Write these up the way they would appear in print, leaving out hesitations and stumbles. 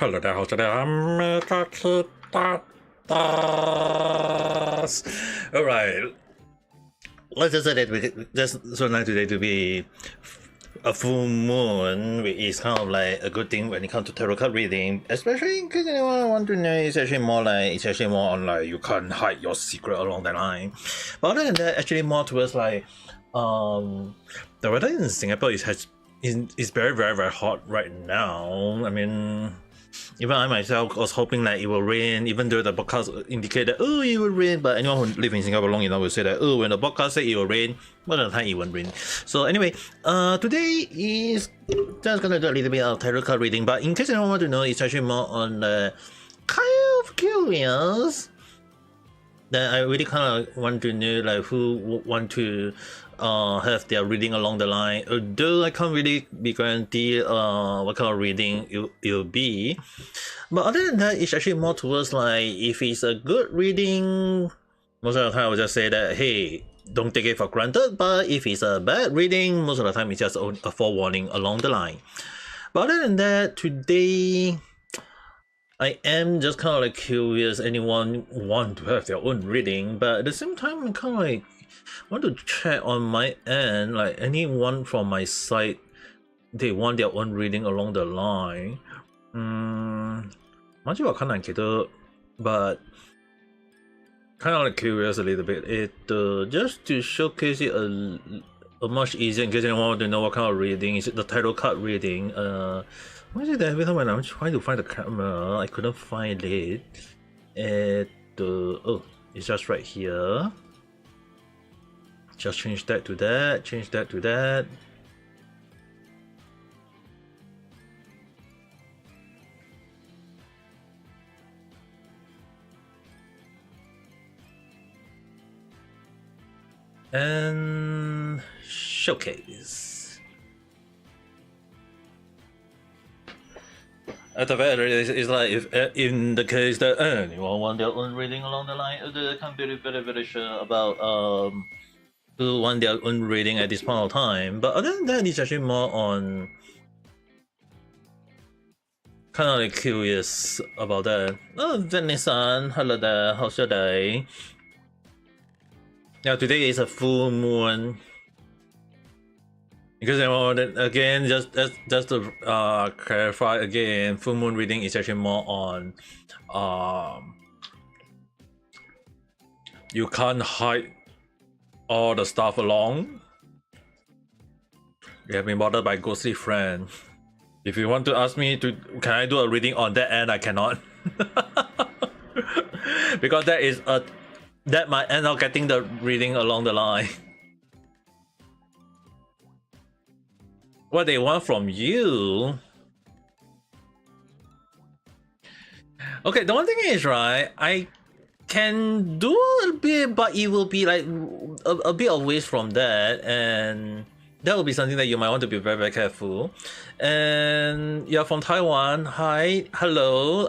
Hello there, how's it there? Ame Gakita. Alright. Let's just say that we just so nice today to be a full moon, which is kind of like a good thing when it comes to tarot card reading, especially in case anyone want to know. It's actually more on like you can't hide your secret along the line. But other than that, actually more towards like the weather in Singapore is very very hot right now. I mean, even I myself was hoping that it will rain, even though the podcast indicated that, oh, it will rain, but anyone who lives in Singapore long enough will say that, oh, when the podcast say it will rain, most of the time it won't rain. So anyway, today is just gonna do a little bit of tarot card reading, but in case anyone want to know, it's actually more on the kind of curious that I really kind of want to know like who want to have their reading along the line, although I can't really be guaranteed what kind of reading it'll be. But other than that, it's actually more towards like if it's a good reading, most of the time I will just say that, hey, don't take it for granted. But if it's a bad reading, most of the time it's just a forewarning along the line. But other than that, today I am just kind of like curious anyone want to have their own reading, but at the same time I'm kind of like want to check on my end, like anyone from my side they want their own reading along the line. マジわかんないけど but kind of like curious a little bit. Just to showcase it a much easier in case anyone want to know what kind of reading is it, the tarot card reading. Why is it that every time when I'm trying to find the camera I couldn't find it? Oh, it's just right here. Just change that to that, change that to that. And showcase. At the very least, it's like if in the case that anyone want their own reading along the line, I can't be very sure about who want their own reading at this point of time. But other than that, it's actually more on kind of like curious about that. Oh, Vinny-san, hello there, how's your day? Yeah, today is a full moon. Because again, just to clarify again, full moon reading is actually more on you can't hide all the stuff along. You have been bothered by ghostly friend. If you want to ask me to, can I do a reading on that end? I cannot. Because that might end up getting the reading along the line. What they want from you. Okay, the one thing is, right, I can do a bit, but it will be like a bit of ways from that, and that will be something that you might want to be very careful. And you're from Taiwan. Hi, hello.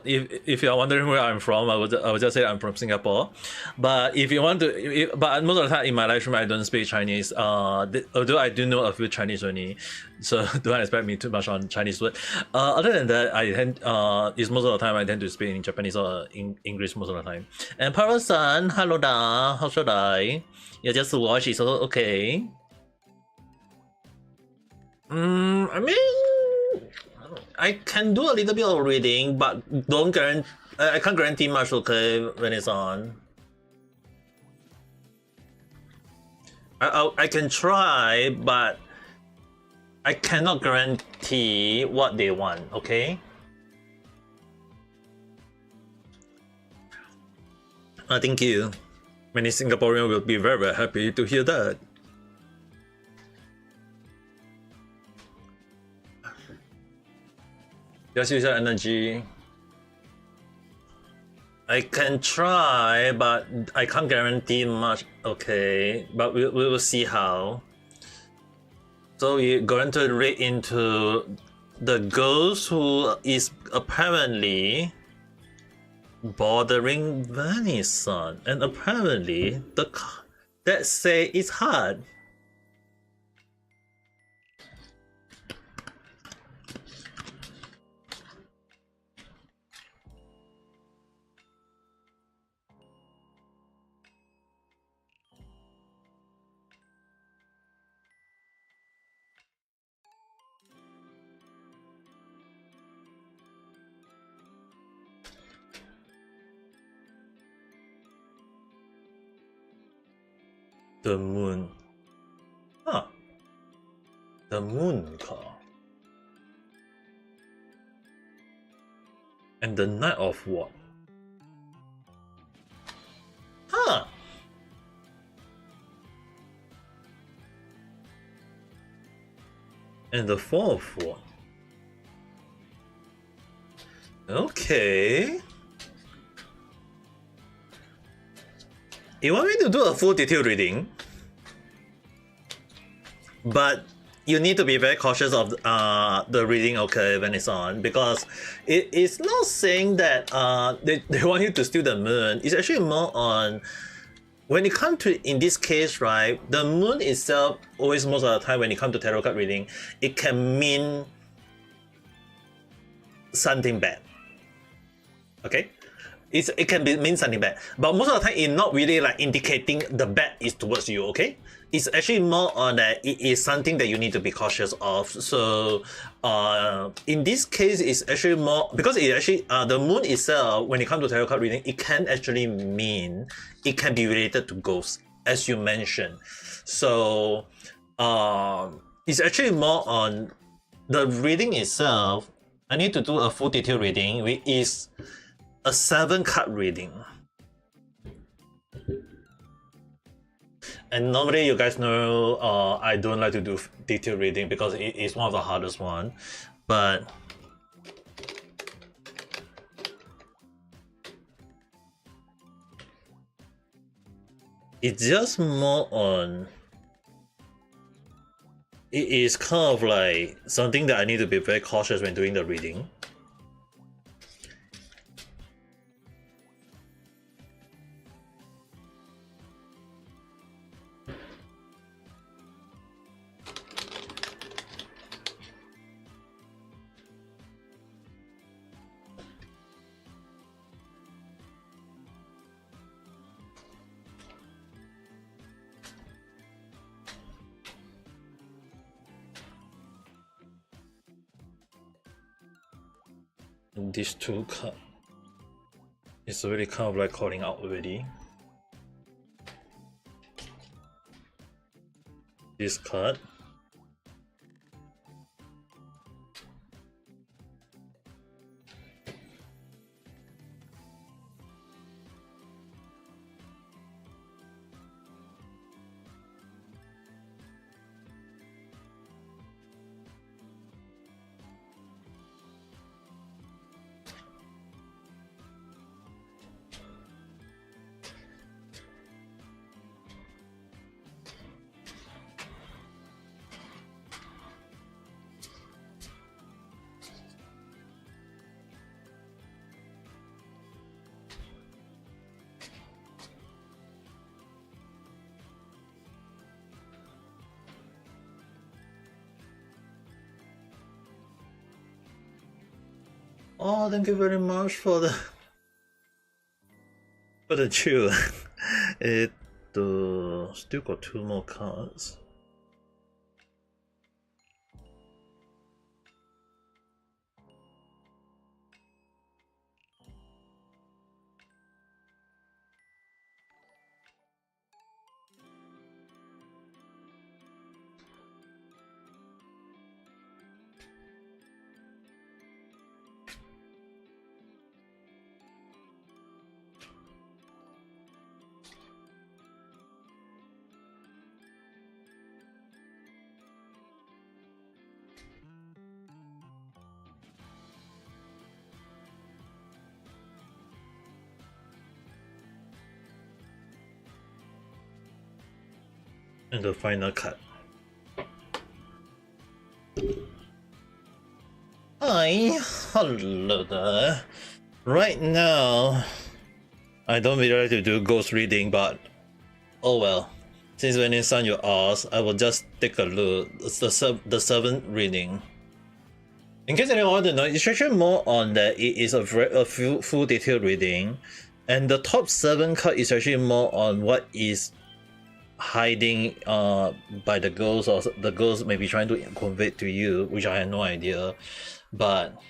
If you're wondering where I'm from, I would just say I'm from Singapore. But if you want to, but most of the time in my live stream I don't speak Chinese. Although I do know a few Chinese only, so don't expect me too much on Chinese word. Other than that, I tend is most of the time I tend to speak in Japanese or in English most of the time. And Parassan, hello there. How should I? You just watch. It's also okay. I mean, I can do a little bit of reading, but I can't guarantee much, okay, when it's on. I can try, but I cannot guarantee what they want, okay? Thank you. Many Singaporeans will be very happy to hear that. Just use your energy. I can try, but I can't guarantee much. Okay, but we will see how. So you're going to read into the ghost who is apparently bothering Vanny-san, and apparently that say it's hard. The moon. Huh. The moon card. And the Knight of what? Huh. And the Four of what? Okay. You want me to do a full detailed reading? But you need to be very cautious of the reading, okay, when it's on, because it is not saying that they want you to steal the moon. It's actually more on, when it comes to, in this case, right, the moon itself, always most of the time when it comes to tarot card reading, it can mean something bad. Okay? It can mean something bad, but most of the time it's not really like indicating the bad is towards you, okay? It's actually more on that it is something that you need to be cautious of. So in this case, it's actually more, because it actually, the moon itself, when it comes to tarot card reading, it can actually mean, it can be related to ghosts, as you mentioned. So it's actually more on the reading itself. I need to do a full detail reading, which is a 7-card reading. And normally you guys know I don't like to do detail reading because it is one of the hardest one, but it's just more on, it is kind of like something that I need to be very cautious when doing the reading. These 2 cards, it's already kind of like calling out already. This card. Oh, thank you very much for the chill. Still got 2 more cards. And the final card. Hi, hello there. Right now, I don't really like to do ghost reading, but oh well. Since when it's on your ask, I will just take a look. It's the 7th reading. In case anyone want to know, it's actually more on that it is a full detailed reading, and the top 7 card is actually more on what is hiding by the ghost, or the ghost may be trying to convey to you, which I had no idea. But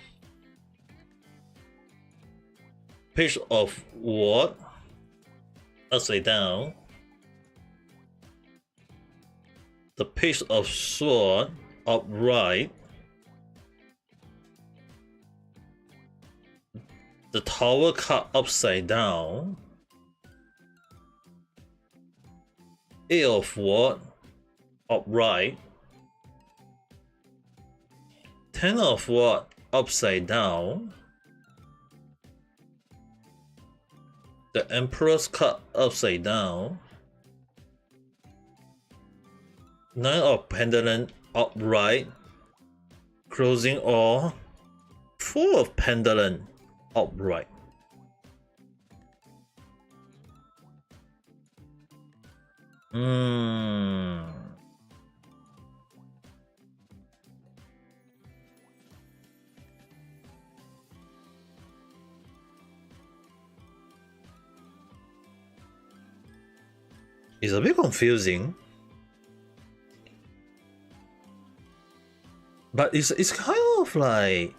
Page of what? Upside down. the Page of Sword upright, the Tower card upside down, Eight of Wands upright, Ten of Wands upside down, the Emperor's card upside down, Nine of Pentacles upright, closing all, Four of Pentacles upright. It's a bit confusing, but it's kind of like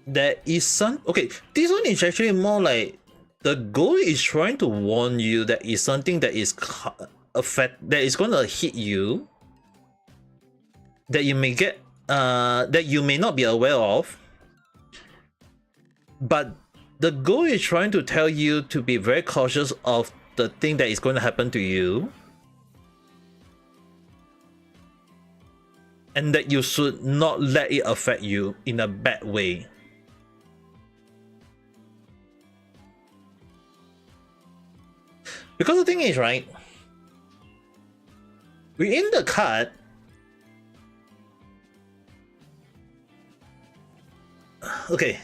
there is some. Okay, this one is actually more like the goal is trying to warn you that is something that is that is going to hit you, that you may get that you may not be aware of. But the goal is trying to tell you to be very cautious of the thing that is going to happen to you, and that you should not let it affect you in a bad way. Because the thing is, right, within the card, okay,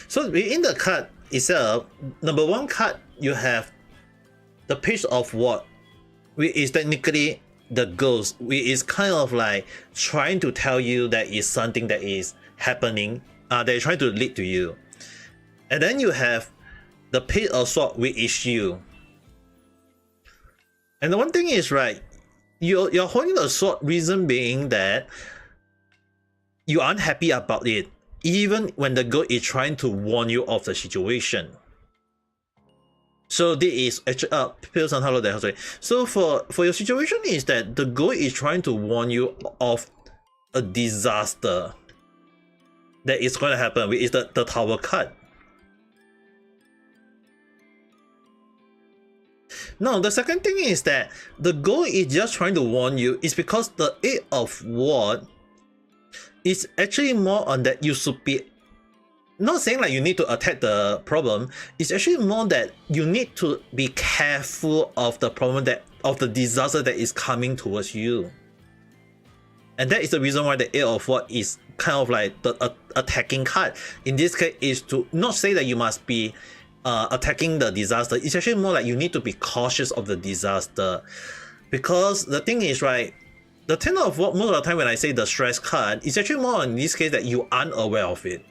so within the card itself, number one card, you have the Page of Wands, which is technically the ghost, which is kind of like trying to tell you that is something that is happening, they're trying to lead to you. And then you have the Page of Swords, which is you. And the one thing is, right, you're holding the sword, reason being that you aren't happy about it, even when the girl is trying to warn you of the situation. So this is actually so for your situation is that the girl is trying to warn you of a disaster that is going to happen, which is the Tower card. Now, the second thing is that the goal is just trying to warn you is because the Eight of Wands is actually more on that you should be, not saying like you need to attack the problem, it's actually more that you need to be careful of the problem, that of the disaster that is coming towards you. And that is the reason why the Eight of Wands is kind of like the attacking card. In this case, is to not say that you must be attacking the disaster. It's actually more like you need to be cautious of the disaster, because the thing is, right, the Ten of Wands, most of the time when I say the stress card, it's actually more in this case that you aren't aware of it,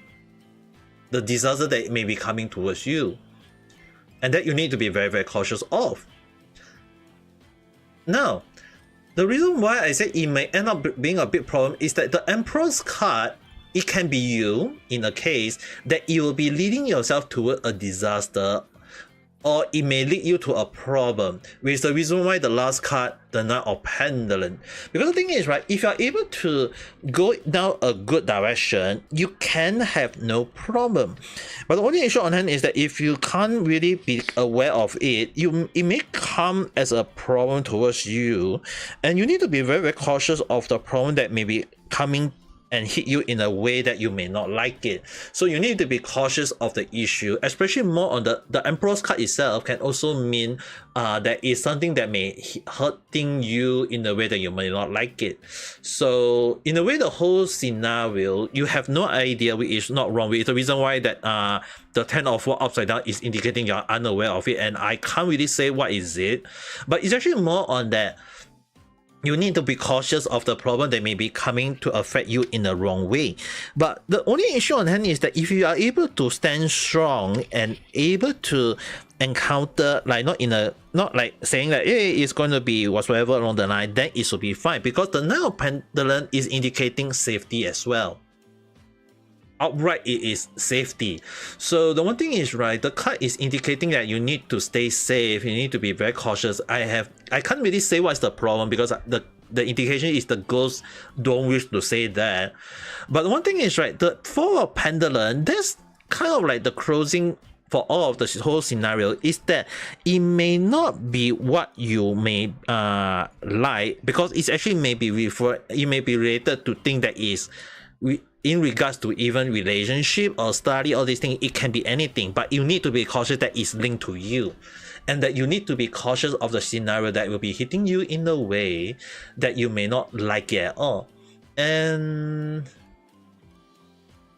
the disaster that may be coming towards you, and that you need to be very, very cautious of. Now, the reason why I say it may end up being a big problem is that the Emperor's card, it can be you in a case that you will be leading yourself toward a disaster, or it may lead you to a problem, which is the reason why the last card, the Knight of Pentacles. Because the thing is, right, if you are able to go down a good direction, you can have no problem. But the only issue on hand is that if you can't really be aware of it, it may come as a problem towards you, and you need to be very, very cautious of the problem that may be coming and hit you in a way that you may not like it. So you need to be cautious of the issue, especially more on the Emperor's card itself can also mean that is something that may hurting you in a way that you may not like it. So in a way, the whole scenario, you have no idea, which is not wrong. It's the reason why that the Ten of Wands upside down is indicating you're unaware of it, and I can't really say what is it, but it's actually more on that you need to be cautious of the problem that may be coming to affect you in the wrong way. But the only issue on hand is that if you are able to stand strong and able to encounter, like not like saying that hey, it's going to be whatsoever along the line, then it should be fine, because the Knight of Pentacles is indicating safety as well. outright it is safety. So the one thing is, right, the card is indicating that you need to stay safe, you need to be very cautious. I can't really say what's the problem because the indication is the ghosts don't wish to say that. But the one thing is, right, the Four of Pendulum, that's kind of like the closing for all of the whole scenario, is that it may not be what you may like, because it's actually it may be related to things that is in regards to even relationship or study, all these things. It can be anything, but you need to be cautious that it's linked to you, and that you need to be cautious of the scenario that will be hitting you in a way that you may not like it at all. And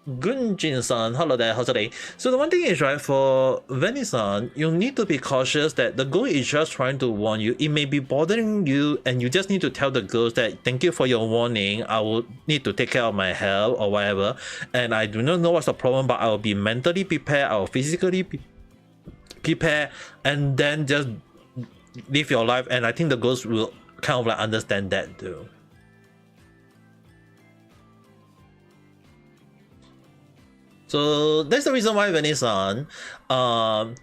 Gunjin-san, hello there, how's today? So the one thing is, right, for Venison, you need to be cautious that the ghost is just trying to warn you. It may be bothering you, and you just need to tell the ghost that thank you for your warning, I will need to take care of my health or whatever, and I do not know what's the problem, but I will be mentally prepared, I will physically prepare, and then just live your life. And I think the ghost will kind of like understand that too. So that's the reason why Venison, hi,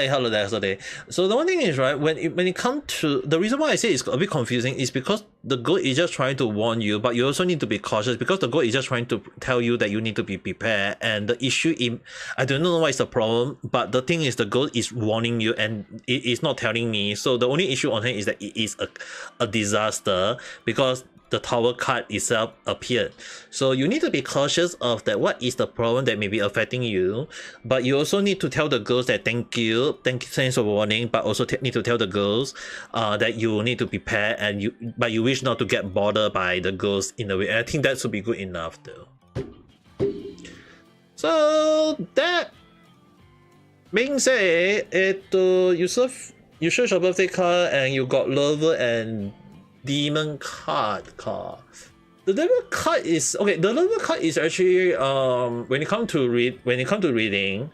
hello there, today. So the one thing is, right, when it comes to the reason why I say it's a bit confusing is because the ghost is just trying to warn you, but you also need to be cautious because the ghost is just trying to tell you that you need to be prepared. And the issue I don't know what is the problem, but the thing is the ghost is warning you and it is not telling me. So the only issue on hand is that it is a disaster because the Tower card itself appeared. So you need to be cautious of that. What is the problem that may be affecting you? But you also need to tell the ghost that thanks for warning, but also need to tell the ghost that you need to prepare, and but you wish not to get bothered by the ghost in a way. And I think that should be good enough though. So that being said, you search your birthday card and you got Lover and Demon card. The Devil card is okay. The Lover card is actually when it comes to reading,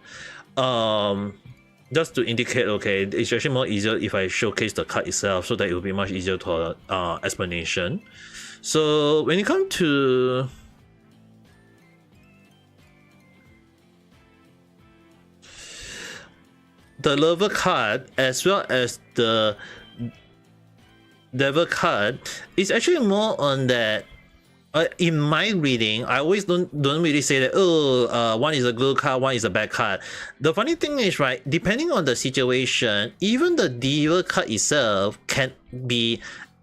just to indicate, okay, it's actually more easier if I showcase the card itself, so that it will be much easier to explanation. So when it comes to the Lover card as well as the Devil card, is actually more on that. In my reading, I always don't really say that one is a good card, one is a bad card. The funny thing is, right, depending on the situation, even the Devil card itself can be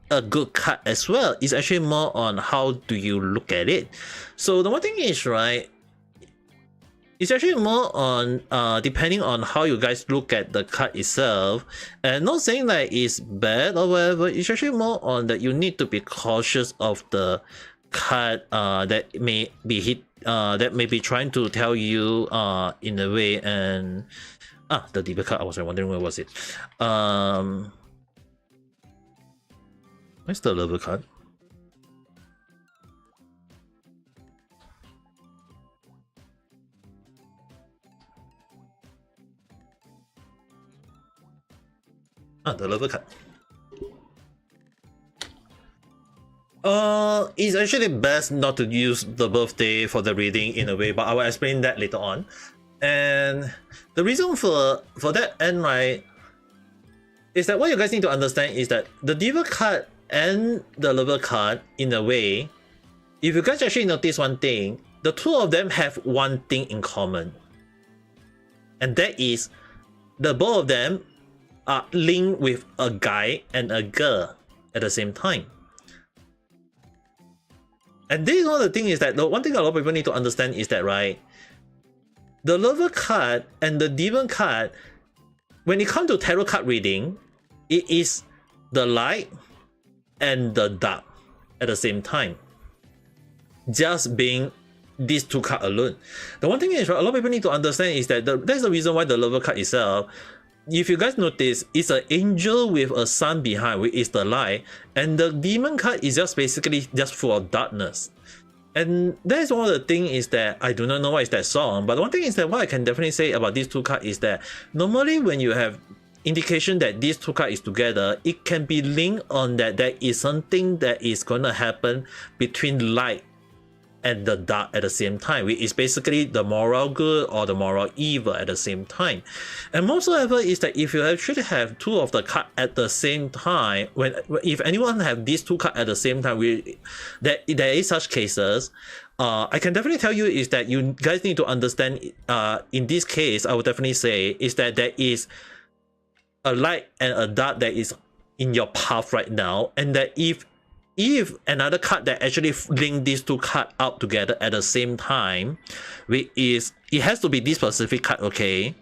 a good card as well. It's actually more on how do you look at it. So the one thing is, right, it's actually more on depending on how you guys look at the card itself, and not saying that it's bad or whatever. It's actually more on that you need to be cautious of the card that may be hit, that may be trying to tell you in a way. And the Diva card, I was wondering where was it. Where's the Lover card? The Lover card. It's actually best not to use the birthday for the reading in a way, but I will explain that later on. And the reason for that end, right, is that what you guys need to understand is that the Diva card and the Lover card, in a way, if you guys actually notice one thing, the two of them have one thing in common, and that is the both of them are linked with a guy and a girl at the same time. And this is one of the things is that the one thing a lot of people need to understand is that, right, the Lover card and the Demon card, when it comes to tarot card reading, it is the light and the dark at the same time, just being these two cards alone. The one thing is, right, a lot of people need to understand is that that's the reason why the Lover card itself, if you guys notice, it's an angel with a sun behind, which is the light, and the Demon card is just basically just full of darkness. And that is one of the things is that I do not know what is that song, but one thing is that what I can definitely say about these two cards is that normally when you have indication that these two cards is together, it can be linked on that there is something that is going to happen between light and the dark at the same time, which is basically the moral good or the moral evil at the same time. And moreover is that if you actually have two of the cards at the same time, if anyone have these two cards at the same time, there is such cases. I can definitely tell you is that you guys need to understand. In this case, I would definitely say is that there is a light and a dark that is in your path right now, and that if another card that actually link these two cards out together at the same time, which is it has to be this specific card, okay?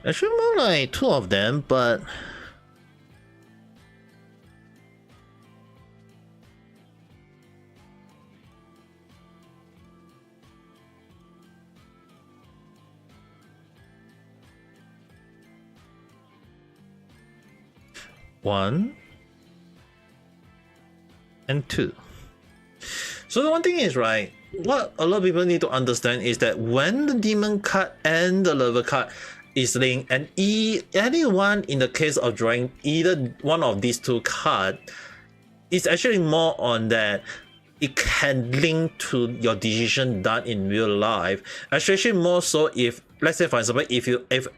Actually, more like two of them, but one and two. So the one thing is, right, what a lot of people need to understand is that when the demon card and the lover card is linked, and anyone in the case of drawing either one of these two cards, it's actually more on that it can link to your decision done in real life, especially more so if, let's say for example, if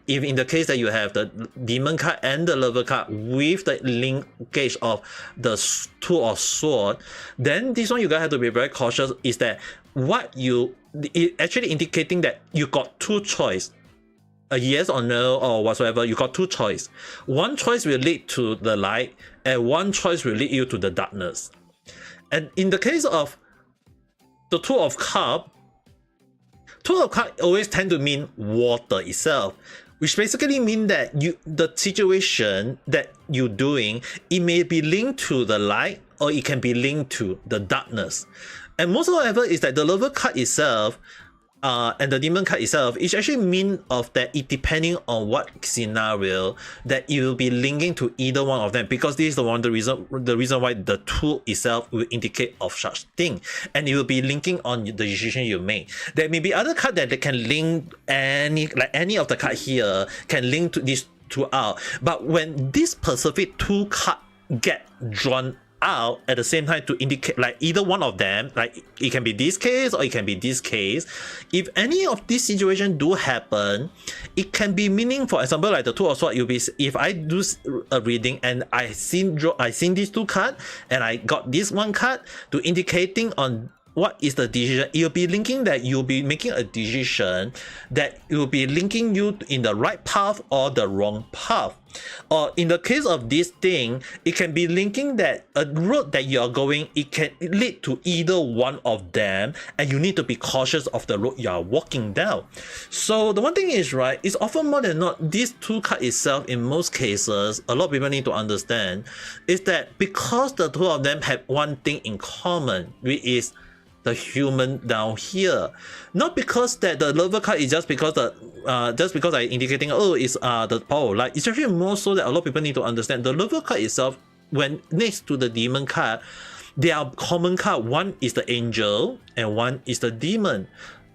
in the case that you have the demon card and the lover card with the linkage of the two of sword, then this one you guys have to be very cautious, is that it actually indicating that you got two choice, a yes or no or whatsoever. You got two choice. One choice will lead to the light, and one choice will lead you to the darkness. And in the case of the two of cups always tend to mean water itself, which basically mean that the situation that you're doing, it may be linked to the light or it can be linked to the darkness. And most however is that the lover card itself and the demon card itself, it actually mean of that it depending on what scenario that it will be linking to either one of them, because this is the reason why the tool itself will indicate of such thing, and it will be linking on the decision you make. There may be other card that they can link any of the card here can link to these two out, but when this specific two card get drawn out at the same time to indicate like either one of them, like it can be this case or it can be this case, if any of these situations do happen, it can be meaning, for example, like the two of swords, you'll be, if I do a reading and I seen these two cards and I got this one card to indicating on what is the decision, you'll be linking that you'll be making a decision that will be linking you in the right path or the wrong path. Or in the case of this thing, it can be linking that a road that you're going, it can lead to either one of them, and you need to be cautious of the road you're walking down. So the one thing is, right, it's often more than not, this two card itself, in most cases, a lot of people need to understand, is that because the two of them have one thing in common, which is the human down here. Not because that the lover card is just because I indicating, oh, it's the power of light. It's actually more so that a lot of people need to understand the lover card itself, when next to the demon card, they are common card. One is the angel and one is the demon,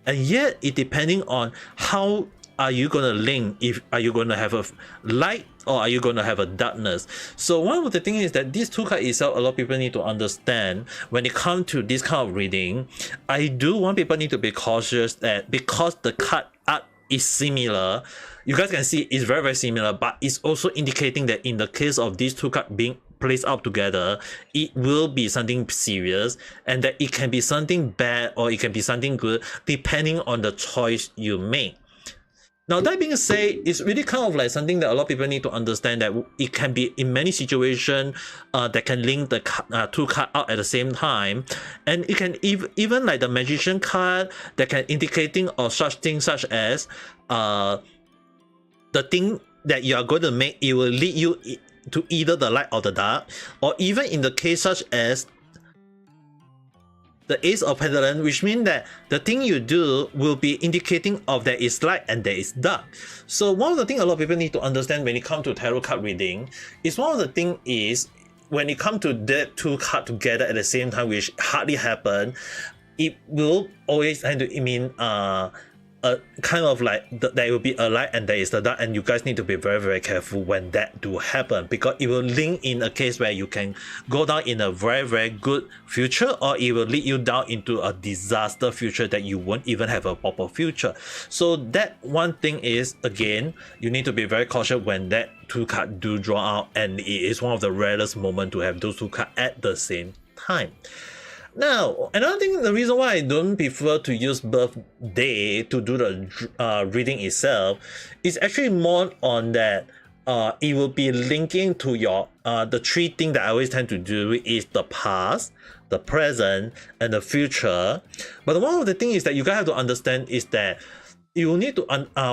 and yet it depending on how are you gonna link, if are you gonna have a light or are you gonna have a darkness. So one of the things is that these two cards itself, a lot of people need to understand when it comes to this kind of reading. I do want people need to be cautious that because the card art is similar, you guys can see it's very, very similar, but it's also indicating that in the case of these two cards being placed out together, it will be something serious, and that it can be something bad or it can be something good depending on the choice you make. Now that being said, it's really kind of like something that a lot of people need to understand, that it can be in many situations that can link the two cards out at the same time, and it can even like the magician card that can indicating of such things such as the thing that you are going to make, it will lead you to either the light or the dark, or even in the case such as the Ace of Pentacles, which means that the thing you do will be indicating of there is light and there is dark. So one of the things a lot of people need to understand when it comes to tarot card reading is one of the things is when it comes to that two cards together at the same time, which hardly happen, it will always tend to mean a kind of like there will be a light and there is the dark, and you guys need to be very, very careful when that do happen, because it will link in a case where you can go down in a very, very good future, or it will lead you down into a disaster future that you won't even have a proper future. So that one thing is, again, you need to be very cautious when that two cards do draw out, and it is one of the rarest moments to have those two cards at the same time. Now, another thing, the reason why I don't prefer to use birthday to do the reading itself is actually more on that it will be linking to your the three things that I always tend to do is the past, the present, and the future. But one of the things is that you guys have to understand is that you need to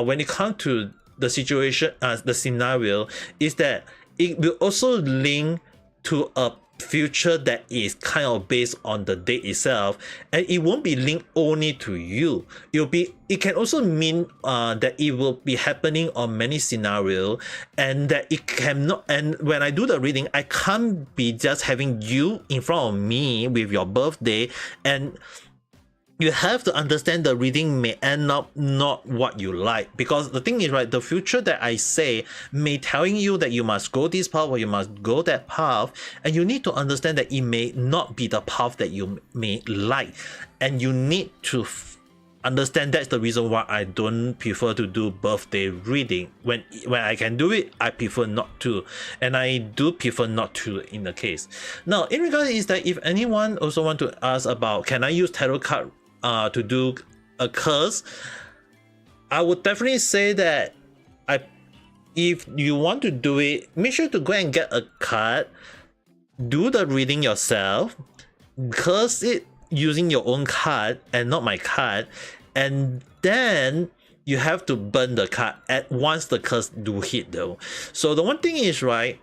when it comes to the situation, the scenario, is that it will also link to a future that is kind of based on the date itself, and it won't be linked only to you. It can also mean that it will be happening on many scenarios, and that it cannot, and when I do the reading, I can't be just having you in front of me with your birthday, and you have to understand the reading may end up not what you like, because the thing is, right, the future that I say may telling you that you must go this path or you must go that path, and you need to understand that it may not be the path that you may like, and you need to understand that's the reason why I don't prefer to do birthday reading. When I can do it, I prefer not to, and I do prefer not to in the case. Now, in regards is that if anyone also want to ask about can I use tarot card to do a curse, I would definitely say that if you want to do it, make sure to go and get a card, do the reading yourself, curse it using your own card and not my card, and then you have to burn the card at once the curse do hit though. So the one thing is, right,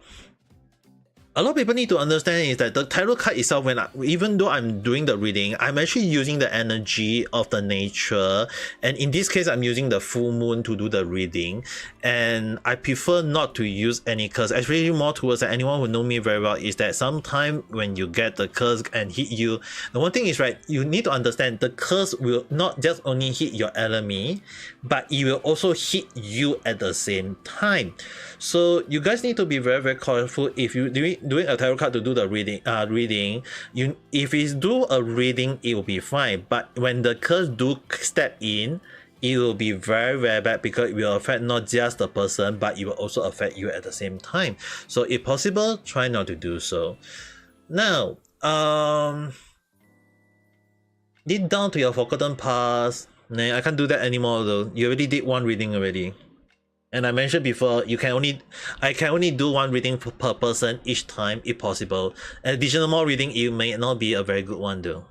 a lot of people need to understand is that the tarot card itself, even though I'm doing the reading, I'm actually using the energy of the nature, and in this case I'm using the full moon to do the reading, and I prefer not to use any curse, especially more towards that anyone who know me very well is that sometimes when you get the curse and hit you, the one thing is, right, you need to understand the curse will not just only hit your enemy, but it will also hit you at the same time. So you guys need to be very, very careful if you doing a tarot card to do the reading. If it's do a reading, it will be fine. But when the curse do step in, it will be very, very bad, because it will affect not just the person, but it will also affect you at the same time. So if possible, try not to do so. Now, lead down to your forgotten past. Nah, I can't do that anymore though. You already did one reading already. And I mentioned before, I can only do one reading per person each time if possible. Additional more reading, it may not be a very good one though.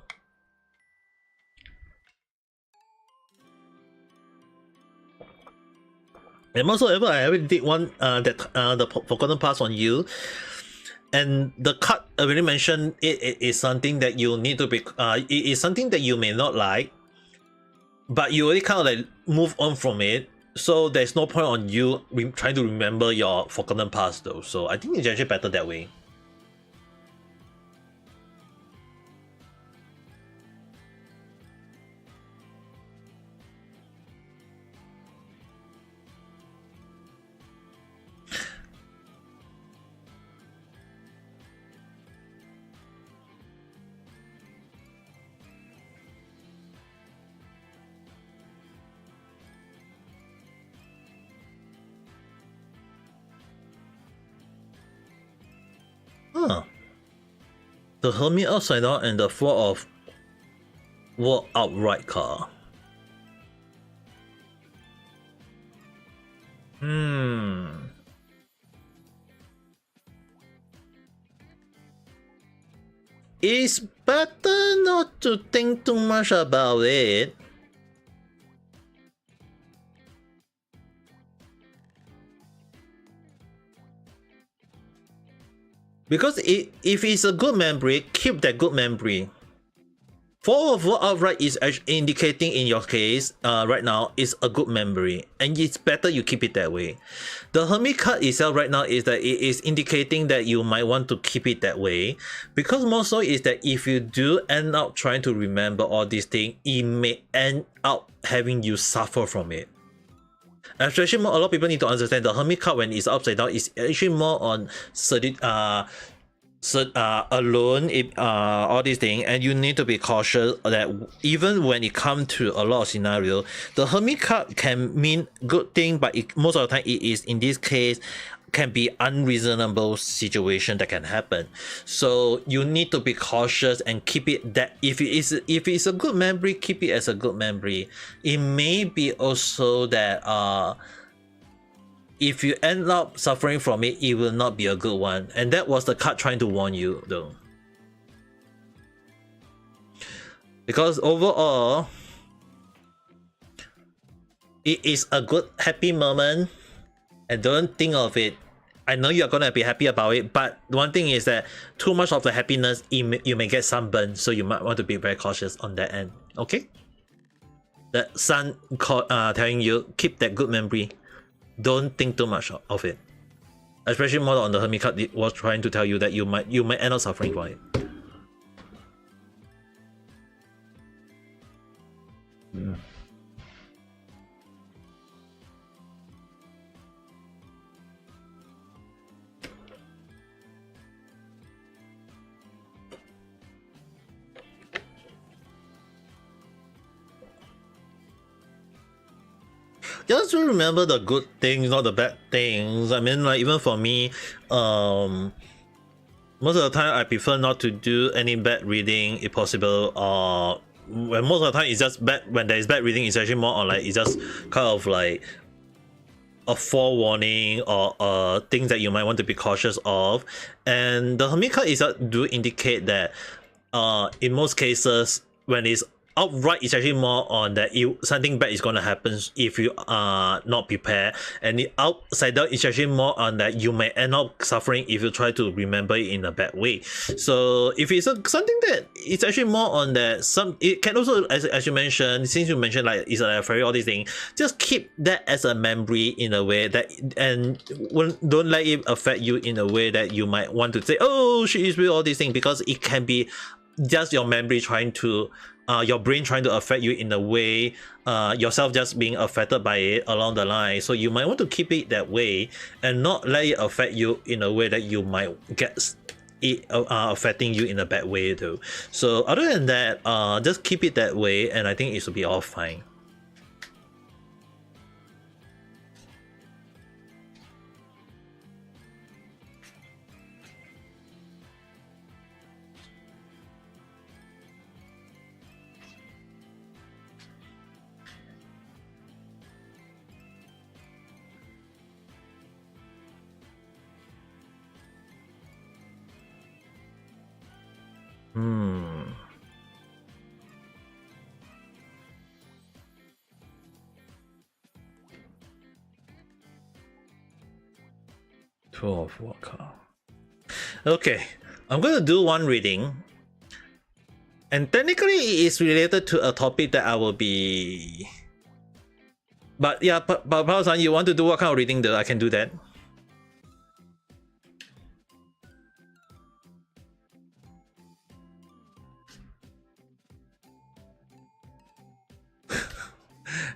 And whatsoever, I already did one the forgotten past on you. And the card I already mentioned, it is something that you need to be it is something that you may not like, but you already kind of like move on from it. So there's no point on you trying to remember your forgotten past though. So I think it's actually better that way. Huh. The Hermit upside down and the Four of War outright card. It's better not to think too much about it. Because if it's a good memory, keep that good memory. 4 of upright is actually indicating in your case right now is a good memory, and it's better you keep it that way. The Hermit card itself right now is that it is indicating that you might want to keep it that way, because more so is that if you do end up trying to remember all these things, it may end up having you suffer from it. Especially more, a lot of people need to understand the Hermit card when it's upside down is actually more on alone, all these things, and you need to be cautious that even when it comes to a lot of scenario, the Hermit card can mean good thing, but most of the time it is, in this case, can be unreasonable situation that can happen. So you need to be cautious and keep it that if it's a good memory, keep it as a good memory. It may be also that if you end up suffering from it, it will not be a good one. And that was the card trying to warn you though. Because overall, it is a good happy moment. And don't think of it. I know you're gonna be happy about it, but one thing is that too much of the happiness, you may get sunburn. So you might want to be very cautious on that end. Okay? The sun telling you, keep that good memory. Don't think too much of it, especially more on the Hermit card. It was trying to tell you that you might end up suffering for it. Yeah. Just remember the good things, not the bad things. I mean, like, even for me, most of the time I prefer not to do any bad reading if possible. When most of the time it's just bad, when there is bad reading, it's actually more on like, it's just kind of like a forewarning or things that you might want to be cautious of. And the Hermit card is do indicate that in most cases when it's outright, it's actually more on that something bad is going to happen if you are not prepared, and the outside down is actually more on that you may end up suffering if you try to remember it in a bad way. So if it's something that it's actually more on that, it can also, as you mentioned, since you mentioned like it's a fairy, all these things, just keep that as a memory in a way that, and don't let it affect you in a way that you might want to say, oh, she is real, all these things, because it can be just your memory trying to your brain trying to affect you in a way, yourself just being affected by it along the line. So you might want to keep it that way and not let it affect you in a way that you might get it affecting you in a bad way though. So other than that, just keep it that way, and I think it should be all fine. Two of what card? Okay, I'm going to do one reading, and technically it is related to a topic that I will be. But yeah, but Pao-san, you want to do what kind of reading though? I can do that.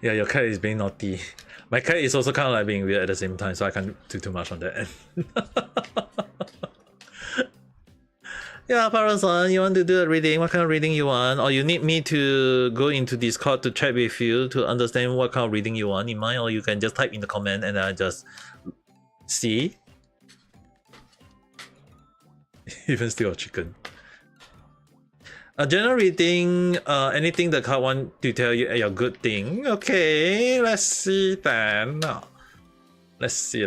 Yeah, your cat is being naughty. My cat is also kind of like being weird at the same time, so I can't do too much on that end. Yeah, Pao-san, you want to do a reading? What kind of reading you want? Or you need me to go into Discord to chat with you to understand what kind of reading you want in mind? Or you can just type in the comment and I just see. Even still a chicken. A general reading, anything the card want to tell you a good thing. Okay, let's see then. Let's see.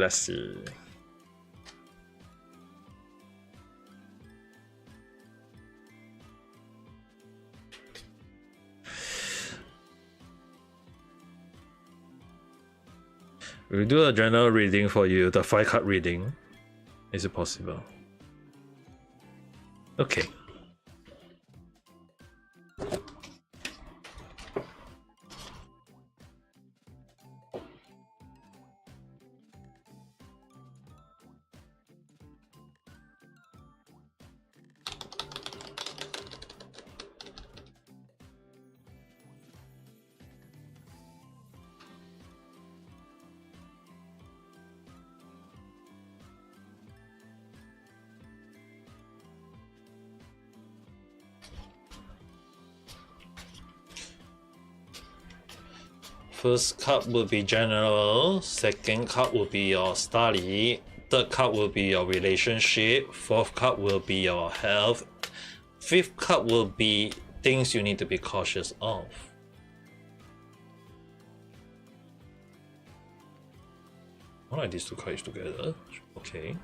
We'll do a general reading for you, the 5-card reading. Is it possible? Okay. First card will be general, second card will be your study, third card will be your relationship, fourth card will be your health, fifth card will be things you need to be cautious of. I like these two cards together. Okay.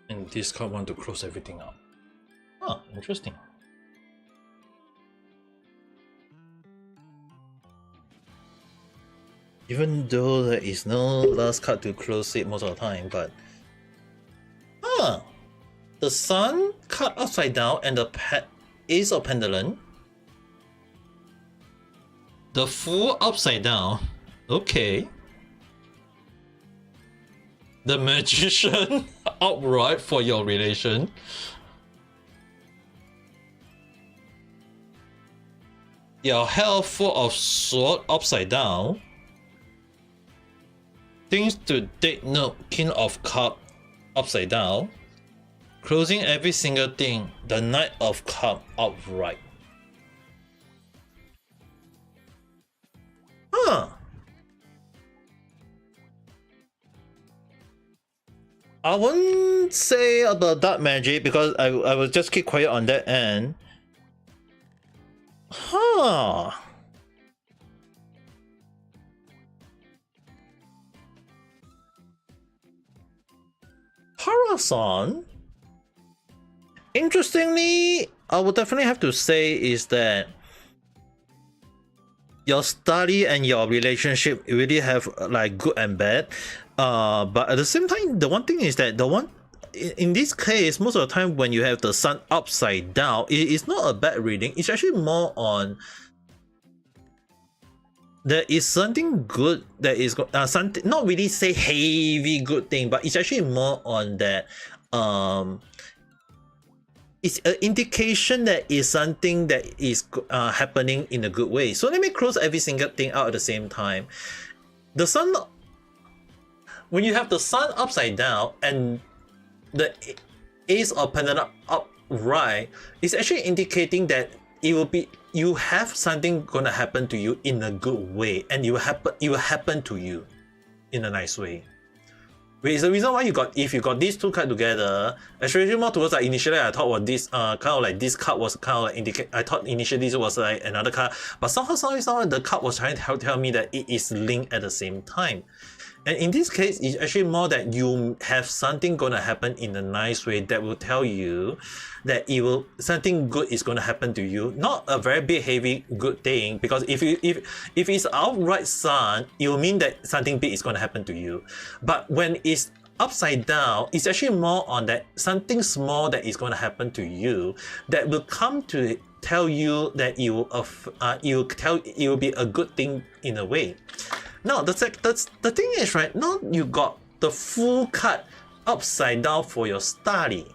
And this card want to close everything up. Huh, interesting. Even though there is no last card to close it most of the time, but the Sun card upside down and the Ace of Pendulum. The Fool upside down. Okay. The Magician outright for your relation. Your Hell full of Sword upside down. Things to take note, King of Cup upside down. Closing every single thing, the Knight of Cup outright. I won't say about dark magic because I will just keep quiet on that end. Parasan. Interestingly, I would definitely have to say is that your study and your relationship really have like good and bad. But at the same time, the one thing is that in this case, most of the time when you have the Sun upside down, it is not a bad reading. It's actually more on there is something good that is something, not really say heavy good thing, but it's actually more on that it's an indication that is something that is happening in a good way. So let me close every single thing out at the same time. The Sun, when you have the Sun upside down and the Ace of Pentacles upright, it's actually indicating that it will be, you have something gonna happen to you in a good way, and it will happen to you in a nice way. Which is the reason why if you got these two cards together, especially more towards like initially I thought was this kind of like this card was kind of like indicate, I thought initially this was like another card, but somehow the card was trying to tell me that it is linked at the same time. And in this case, it's actually more that you have something gonna happen in a nice way that will tell you that something good is gonna happen to you. Not a very big heavy good thing, because if it's outright Sun, it will mean that something big is gonna happen to you. But when it's upside down, it's actually more on that something small that is gonna happen to you that will come to tell you that it will be a good thing in a way. Now the thing is, right now you got the Fool card upside down for your study.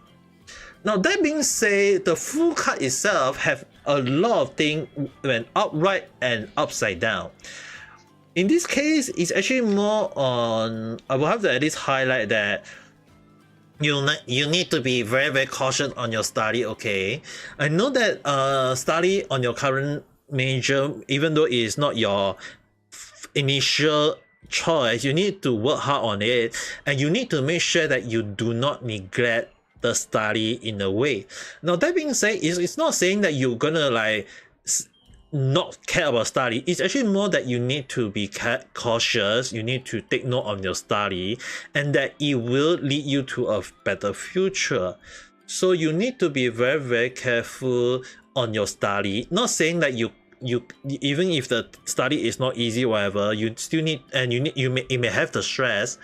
Now that being said, the Fool card itself have a lot of things when upright and upside down. In this case, it's actually more on, I will have to at least highlight that you need to be very, very cautious on your study, okay? I know that study on your current major, even though it is not your initial choice, you need to work hard on it, and you need to make sure that you do not neglect the study in a way. Now that being said, it's not saying that you're gonna like not care about study. It's actually more that you need to be cautious, you need to take note of your study, and that it will lead you to a better future. So you need to be very, very careful on your study. Not saying that you even if the study is not easy, whatever, you still need, and it may have the stress,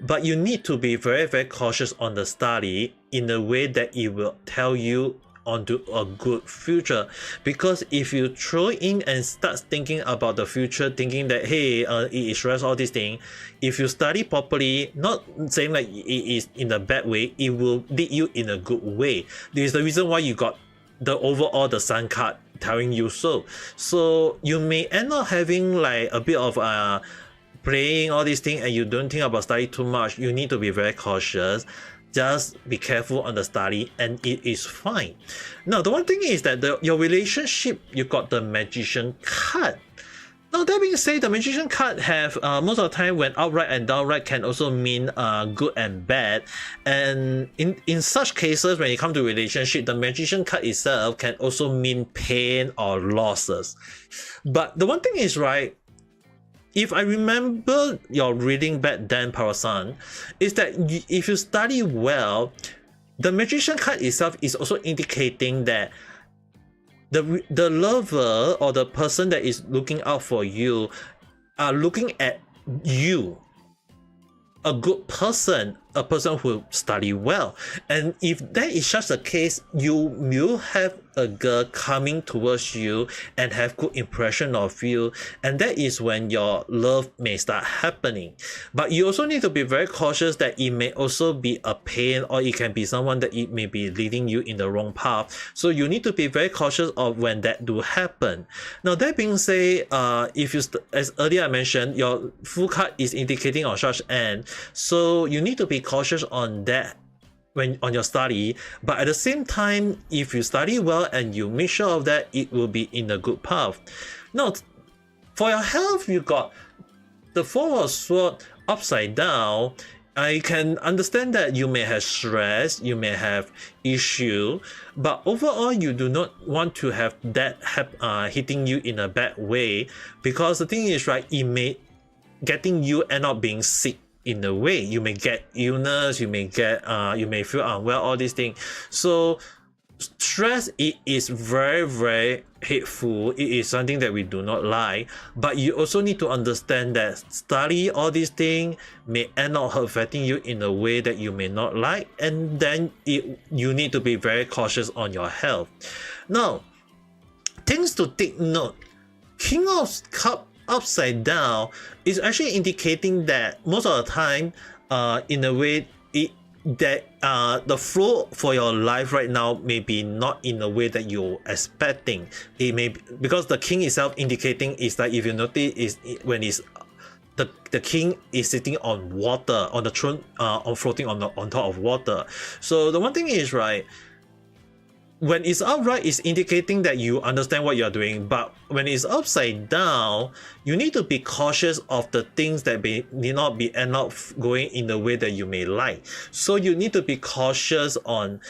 but you need to be very, very cautious on the study in a way that it will tell you onto a good future. Because if you throw in and start thinking about the future, thinking that hey, it is stress, all these things, if you study properly, not saying like it is in a bad way, it will lead you in a good way. This is the reason why you got the overall the sun card telling you so. So you may end up having like a bit of playing all these things and you don't think about study too much. You need to be very cautious. Just be careful on the study and it is fine. Now, the one thing is that your relationship, you got the magician card. Now, that being said, the magician card have most of the time when outright and downright can also mean good and bad. And in such cases, when it comes to relationship, the magician card itself can also mean pain or losses. But the one thing is, right, if I remember your reading back then, Parasan, is that if you study well, the magician card itself is also indicating that the lover or the person that is looking out for you are looking at you, a good person, a person who study well. And if that is just the case, you will have a girl coming towards you and have good impression of you, and that is when your love may start happening. But you also need to be very cautious that it may also be a pain, or it can be someone that it may be leading you in the wrong path. So you need to be very cautious of when that do happen. Now, that being said, if you as earlier I mentioned, your full card is indicating on such end, so you need to be cautious on that when on your study. But at the same time, if you study well and you make sure of that, it will be in a good path. Now, for your health, you got the Four of Swords upside down. I can understand that you may have stress, you may have issue, but overall you do not want to have that hitting you in a bad way, because the thing is, right, it may getting you end up being sick. In a way, you may get illness, you may feel unwell, all these things. So stress, it is very, very hateful. It is something that we do not like. But you also need to understand that study all these things may end up affecting you in a way that you may not like, and then you need to be very cautious on your health. Now, things to take note: King of Cups upside down is actually indicating that most of the time, in a way, the flow for your life right now may be not in a way that you're expecting. It may be, because the king itself indicating is that if you notice is when it's the king is sitting on water, on the throne, on floating on top of water. So the one thing is, right, when it's upright, it's indicating that you understand what you're doing. But when it's upside down, you need to be cautious of the things that may not be end up going in the way that you may like. So you need to be cautious on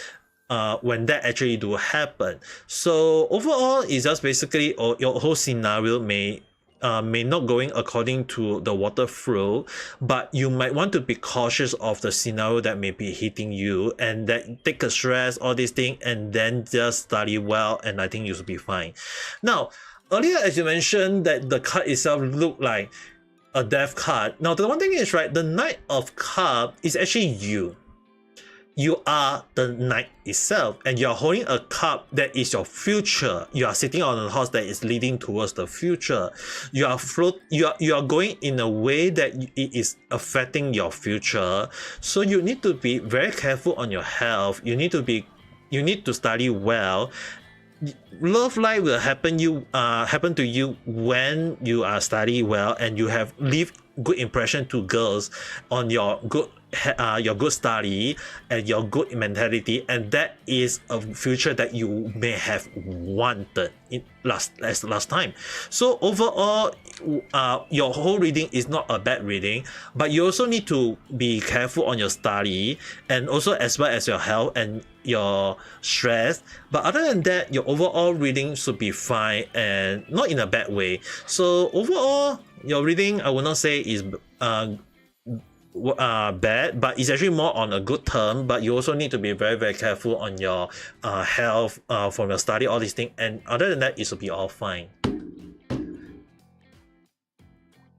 when that actually do happen. So overall, it's just basically your whole scenario may not going according to the water flow, but you might want to be cautious of the scenario that may be hitting you, and that take a stress, all these things, and then just study well, and I think you should be fine. Now, earlier as you mentioned that the card itself looked like a death card. Now, the one thing is, right, the Knight of Cups is actually you. You are the knight itself, and you are holding a cup that is your future. You are sitting on a horse that is leading towards the future. You are going in a way that it is affecting your future. So you need to be very careful on your health. You need to study well. Love life will happen to you when you are studying well and you have leave good impression to girls on your good study and your good mentality, and that is a future that you may have wanted last time. So overall, your whole reading is not a bad reading, but you also need to be careful on your study and also as well as your health and your stress. But other than that, your overall reading should be fine and not in a bad way. So overall, your reading, I will not say is bad, but it's actually more on a good term. But you also need to be very, very careful on your health from your study, all these things, and other than that, it should be all fine.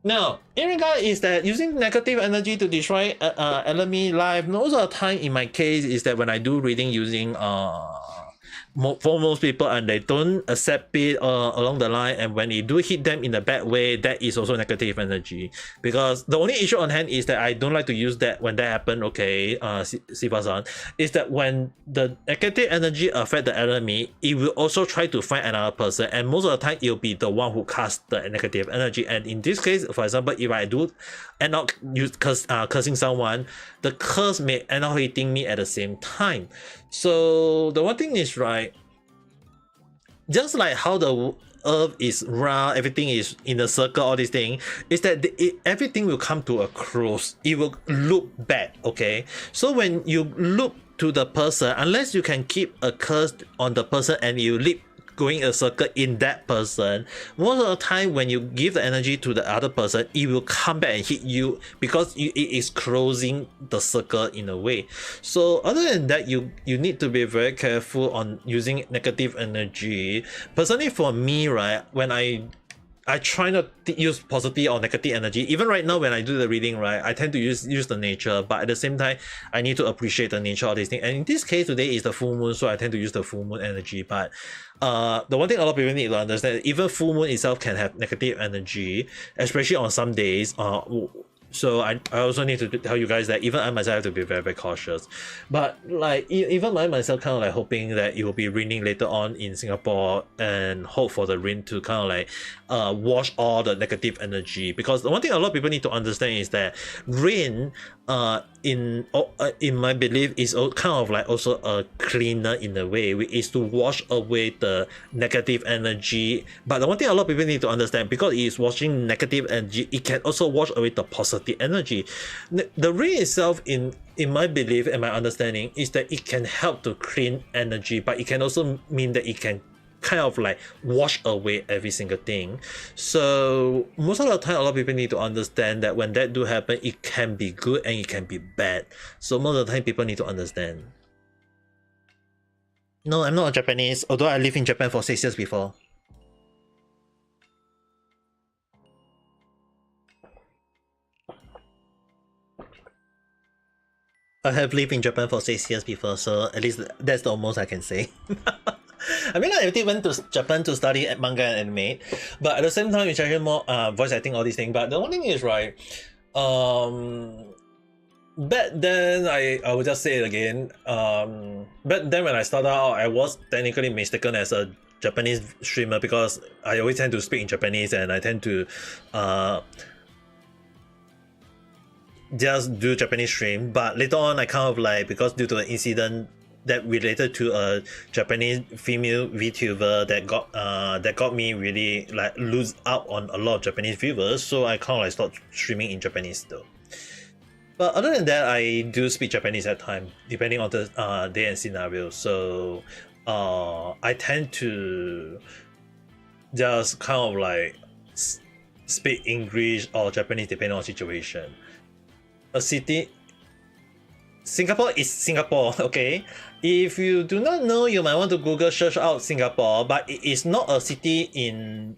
Now, in regard is that using negative energy to destroy enemy life, most of the time in my case is that when I do reading using for most people and they don't accept it along the line, and when it do hit them in a bad way, that is also negative energy. Because the only issue on hand is that I don't like to use that when that happen. Okay, Sifa-san, is that when the negative energy affect the enemy, it will also try to find another person, and most of the time it'll be the one who casts the negative energy. And in this case, for example, if I do end up cursing someone, the curse may end up hitting me at the same time. So the one thing is, right, just like how the earth is round, everything is in a circle, all these things, is that everything will come to a close. It will loop back, okay? So when you loop to the person, unless you can keep a curse on the person and you leap going a circle in that person, most of the time when you give the energy to the other person, it will come back and hit you because it is closing the circle in a way. So other than that, you need to be very careful on using negative energy. Personally for me, right, when I try not to use positive or negative energy. Even right now when I do the reading, right, I tend to use the nature, but at the same time, I need to appreciate the nature of this thing. And in this case, today is the full moon, so I tend to use the full moon energy. But the one thing a lot of people need to understand, even full moon itself can have negative energy, especially on some days. So I also need to tell you guys that even I myself have to be very, very cautious. But like even I myself kind of like hoping that it will be raining later on in Singapore and hope for the rain to kind of like wash all the negative energy. Because the one thing a lot of people need to understand is that rain in my belief is kind of like also a cleaner in a way, which is to wash away the negative energy. But the one thing a lot of people need to understand, because it is washing negative energy, it can also wash away the positive energy. The rain itself, in my belief and my understanding, is that it can help to clean energy, but it can also mean that it can kind of like wash away every single thing. So most of the time, a lot of people need to understand that when that do happen, it can be good and it can be bad. So most of the time, people need to understand. No, I'm not a Japanese, although I lived in Japan for 6 years before. I have lived in Japan for 6 years before, so at least that's the most I can say. I mean, I did went to Japan to study manga and anime, but at the same time, it's actually more voice acting, all these things. But the one thing is, right, back then, I will just say it again, back then when I started out, I was technically mistaken as a Japanese streamer because I always tend to speak in Japanese and I tend to just do Japanese stream. But later on, I kind of like, because due to an incident that related to a Japanese female VTuber that got me really like lose out on a lot of Japanese viewers, so I kind of like stopped streaming in Japanese though. But other than that, I do speak Japanese at time, depending on the day and scenario. So I tend to just kind of like speak English or Japanese depending on situation. A city, Singapore is Singapore, okay? If you do not know, you might want to Google search out Singapore, but it is not a city in,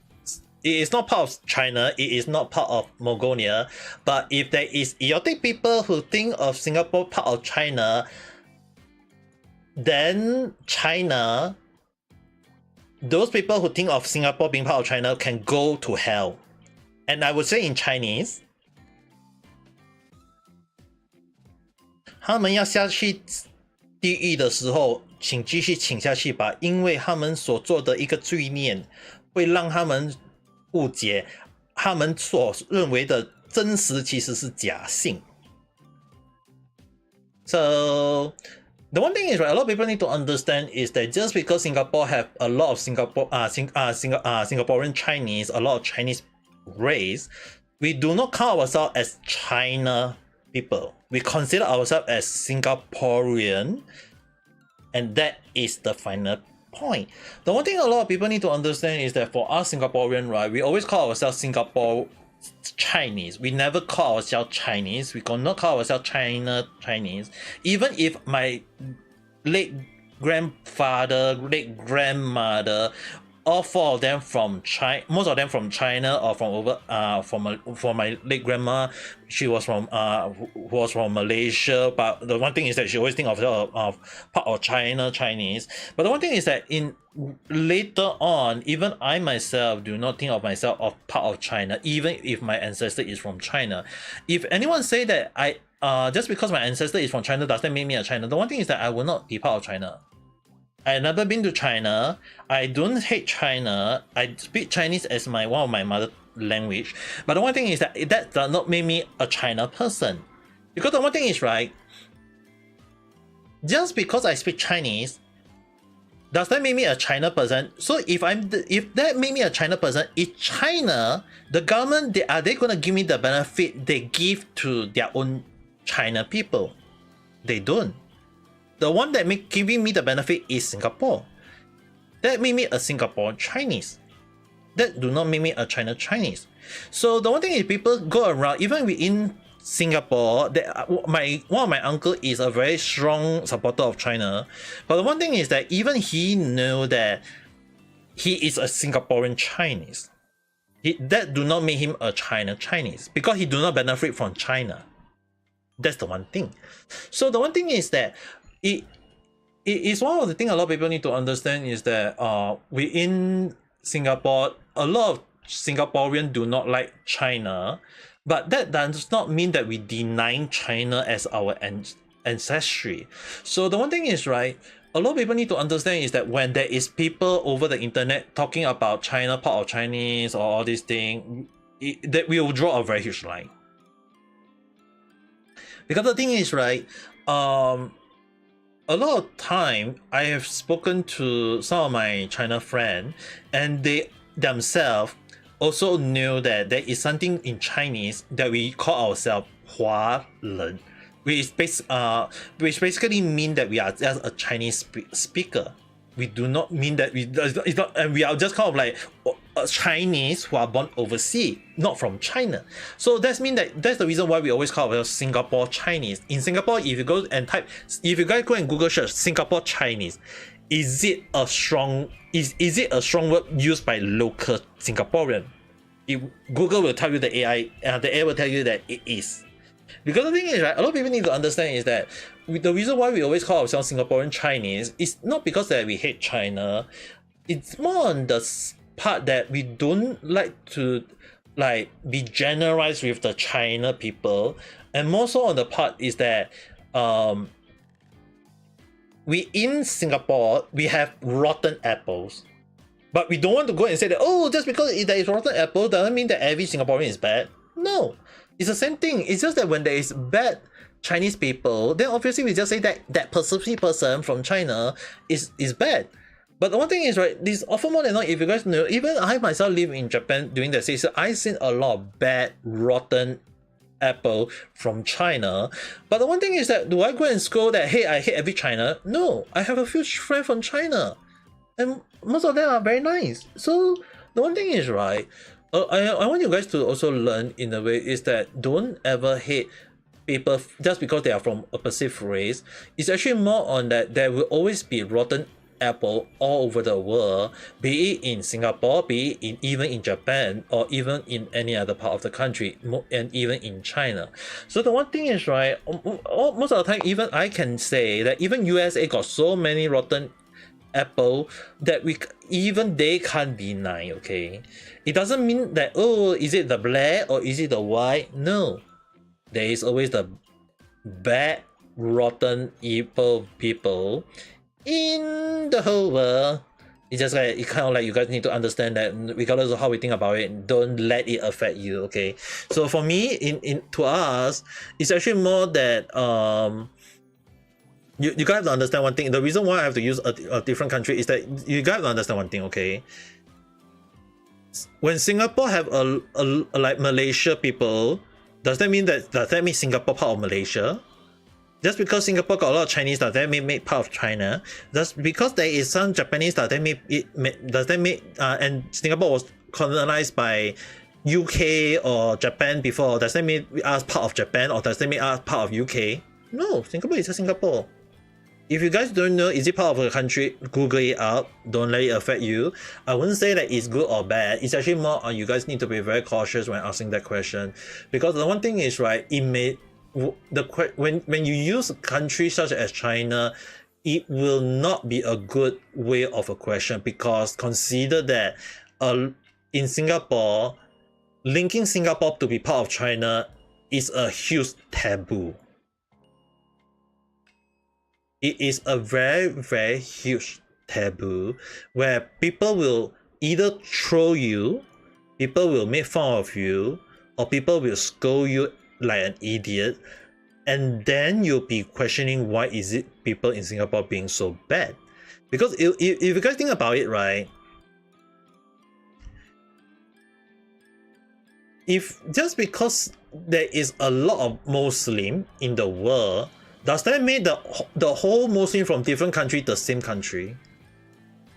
it is not part of China, it is not part of Mongolia. But if there is idiotic people who think of Singapore part of China, then China, those people who think of Singapore being part of China can go to hell. And I would say in Chinese, 他们要下去地狱的时候，请继续请下去吧，因为他们所做的一个罪孽，会让他们误解他们所认为的真实其实是假性。So the one thing is, right, a lot of people need to understand is that just because Singapore have a lot of Singaporean Chinese, a lot of Chinese race, we do not call ourselves as China people. We consider ourselves as Singaporean, and that is the final point. The one thing a lot of people need to understand is that for us Singaporean, right, we always call ourselves Singapore Chinese. We never call ourselves Chinese. We cannot call ourselves China Chinese. Even if my late grandfather, late grandmother all four of them from China, most of them from China or from over from my late grandma. She was from who was from Malaysia, but the one thing is that she always think of herself of part of Chinese. But the one thing is that in later on, even I myself do not think of myself of part of China, even if my ancestor is from China. If anyone say that I just because my ancestor is from China, does that make me a China? The one thing is that I will not be part of China. I never been to China. I don't hate China. I speak Chinese as one of my mother language. But the one thing is that that does not make me a China person. Because the one thing is, right, just because I speak Chinese, does that make me a China person? So if that make me a China person, is China, the government, are they gonna give me the benefit they give to their own China people? They don't. The one that giving me the benefit is Singapore. That make me a Singaporean Chinese. That do not make me a China Chinese. So the one thing is people go around, even within Singapore, that one of my uncle is a very strong supporter of China. But the one thing is that even he knew that he is a Singaporean Chinese. That do not make him a China Chinese because he do not benefit from China. That's the one thing. So the one thing is that it is one of the things a lot of people need to understand is that within Singapore, a lot of Singaporeans do not like China, but that does not mean that we deny China as our ancestry. So the one thing is, right, a lot of people need to understand is that when there is people over the internet talking about China, part of Chinese or all these things, that will draw a very huge line. Because the thing is, right, a lot of time I have spoken to some of my China friends, and they themselves also knew that there is something in Chinese that we call ourselves Hua Ren, which basically mean that we are just a Chinese speaker. We do not mean that it's not, and we are just kind of like Chinese who are born overseas, not from China. So that's the reason why we always call ourselves Singapore Chinese. In Singapore, if you go and type, if you guys go and Google search Singapore Chinese, is it a strong word used by local Singaporean? Google will tell you the AI will tell you that it is. Because the thing is, right, a lot of people need to understand is that the reason why we always call ourselves Singaporean Chinese is not because that we hate China. It's more on the part that we don't like to be generalized with the China people, and more so on the part is that we in Singapore we have rotten apples, but we don't want to go and say that, oh, just because there is rotten apple doesn't mean that every Singaporean is bad. No, it's the same thing. It's just that when there is bad Chinese people, then obviously we just say that that specific person from China is bad. But the one thing is, right, this often more than not, if you guys know, even I myself live in Japan during the season, I've seen a lot of bad, rotten apple from China. But the one thing is that, do I go and scold that, hey, I hate every China? No, I have a few friends from China, and most of them are very nice. So the one thing is, right, I want you guys to also learn in a way is that don't ever hate people just because they are from a specific race. It's actually more on that there will always be rotten apple all over the world, be it in Singapore, be it even in Japan, or even in any other part of the country, and even in China. So the one thing is, right, most of the time even I can say that even USA got so many rotten apple that they can't deny. Okay, it doesn't mean that, oh, is it the black or is it the white? No, there is always the bad, rotten, evil people in the whole world. It's just like, it kind of like you guys need to understand that regardless of how we think about it, don't let it affect you. Okay, so for me, to us, it's actually more that you guys have to understand one thing. The reason why I have to use a different country is that you guys have to understand one thing. Okay, when Singapore have a like Malaysia people, does that mean Singapore part of Malaysia? Just because Singapore got a lot of Chinese, does that make part of China? Just because there is some Japanese, does that make and Singapore was colonized by UK or Japan before, does that make us part of Japan, or does that make us part of UK? No, Singapore is just Singapore. If you guys don't know, is it part of a country, Google it out. Don't let it affect you. I wouldn't say that it's good or bad. It's actually more on you guys need to be very cautious when asking that question. Because the one thing is, right, it may, when you use countries such as China, it will not be a good way of a question, because consider that in Singapore, linking Singapore to be part of China is a huge taboo. It is a very, very huge taboo where people will either troll you, people will make fun of you, or people will scold you like an idiot, and then you'll be questioning why is it people in Singapore being so bad. Because if you guys think about it, right, if just because there is a lot of Muslim in the world, does that make the whole Muslim from different country the same country?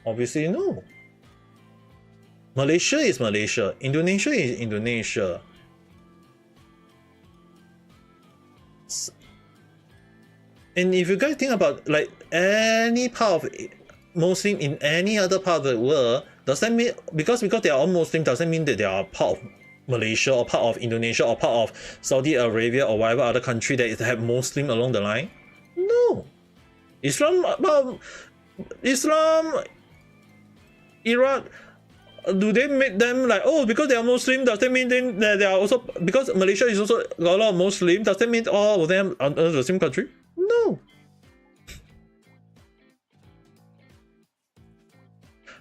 Obviously no. Malaysia is Malaysia, Indonesia is Indonesia. And if you guys think about like any part of Muslim in any other part of the world, does that mean because they are all Muslim, does that mean that they are part of Malaysia or part of Indonesia or part of Saudi Arabia or whatever other country that have Muslim along the line? No. Islam, Iraq, do they make them like, oh, because they are Muslim, does that mean then they are also, because Malaysia is also got a lot of Muslim, does that mean all of them are under the same country? No.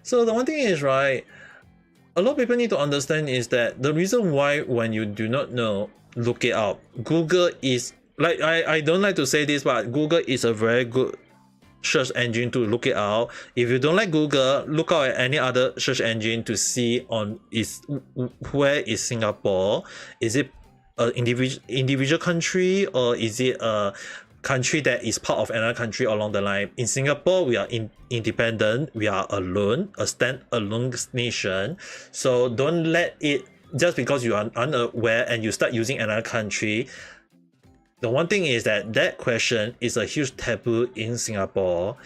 So the one thing is, right, a lot of people need to understand is that the reason why when you do not know, look it up. Google is, like, I don't like to say this, but Google is a very good search engine to look it out. If you don't like Google, look out at any other search engine to see on where is Singapore. Is it an individual country, or is it a country that is part of another country along the line? In Singapore, we are independent, we are alone, a stand-alone nation. So don't let it, just because you are unaware and you start using another country. The one thing is that question is a huge taboo in Singapore.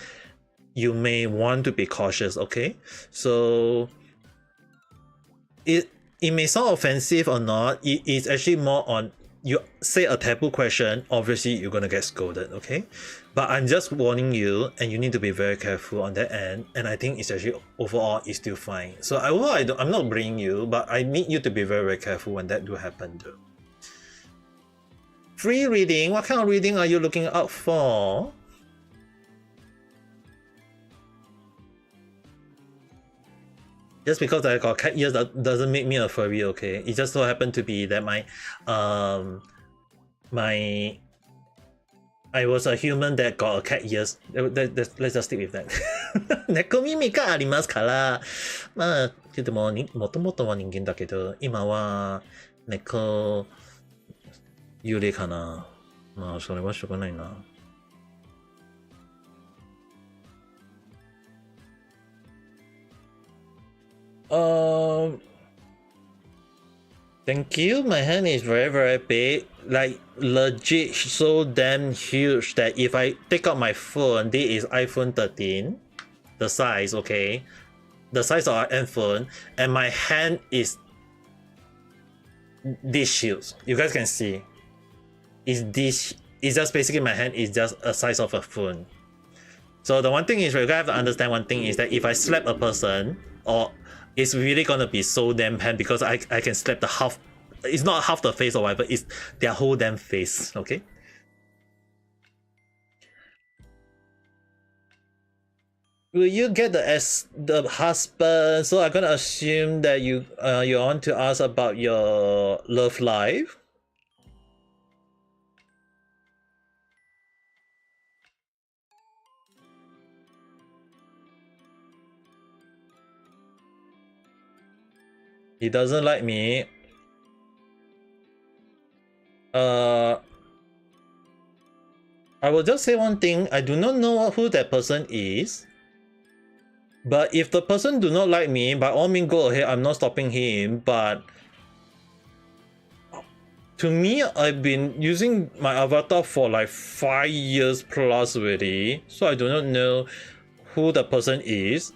You may want to be cautious, okay? So it may sound offensive or not. It is actually more on, you say a taboo question, obviously you're gonna get scolded, okay? But I'm just warning you, and you need to be very careful on that end. And I think it's actually overall is still fine. So I'm not blaming you, but I need you to be very, very careful when that do happen though. Free reading, what kind of reading are you looking out for? Just because I got cat ears doesn't make me a furry, okay? It just so happened to be that I was a human that got a cat ears. Let's just stick with that. 猫耳がありますから、まあ、でももともとは人間だけど、今は猫幽霊かな。まあ、それはしょうがないな。Thank you. My hand is very, very big. Like, legit so damn huge that if I take out my phone, this is iPhone 13. The size, okay? The size of our iPhone. And my hand is this huge. You guys can see. It's just basically my hand is just a size of a phone. So the one thing is, you guys have to understand one thing is that if I slap a person, or it's really gonna be so damn pain, because I can slap the half, it's not half the face or whatever, it's their whole damn face, okay? Will you get the husband? So I'm gonna assume that you want to ask about your love life. He doesn't like me. I will just say one thing. I do not know who that person is. But if the person do not like me, by all means go ahead. I'm not stopping him. But to me, I've been using my avatar for like 5 years plus already, so I do not know who the person is.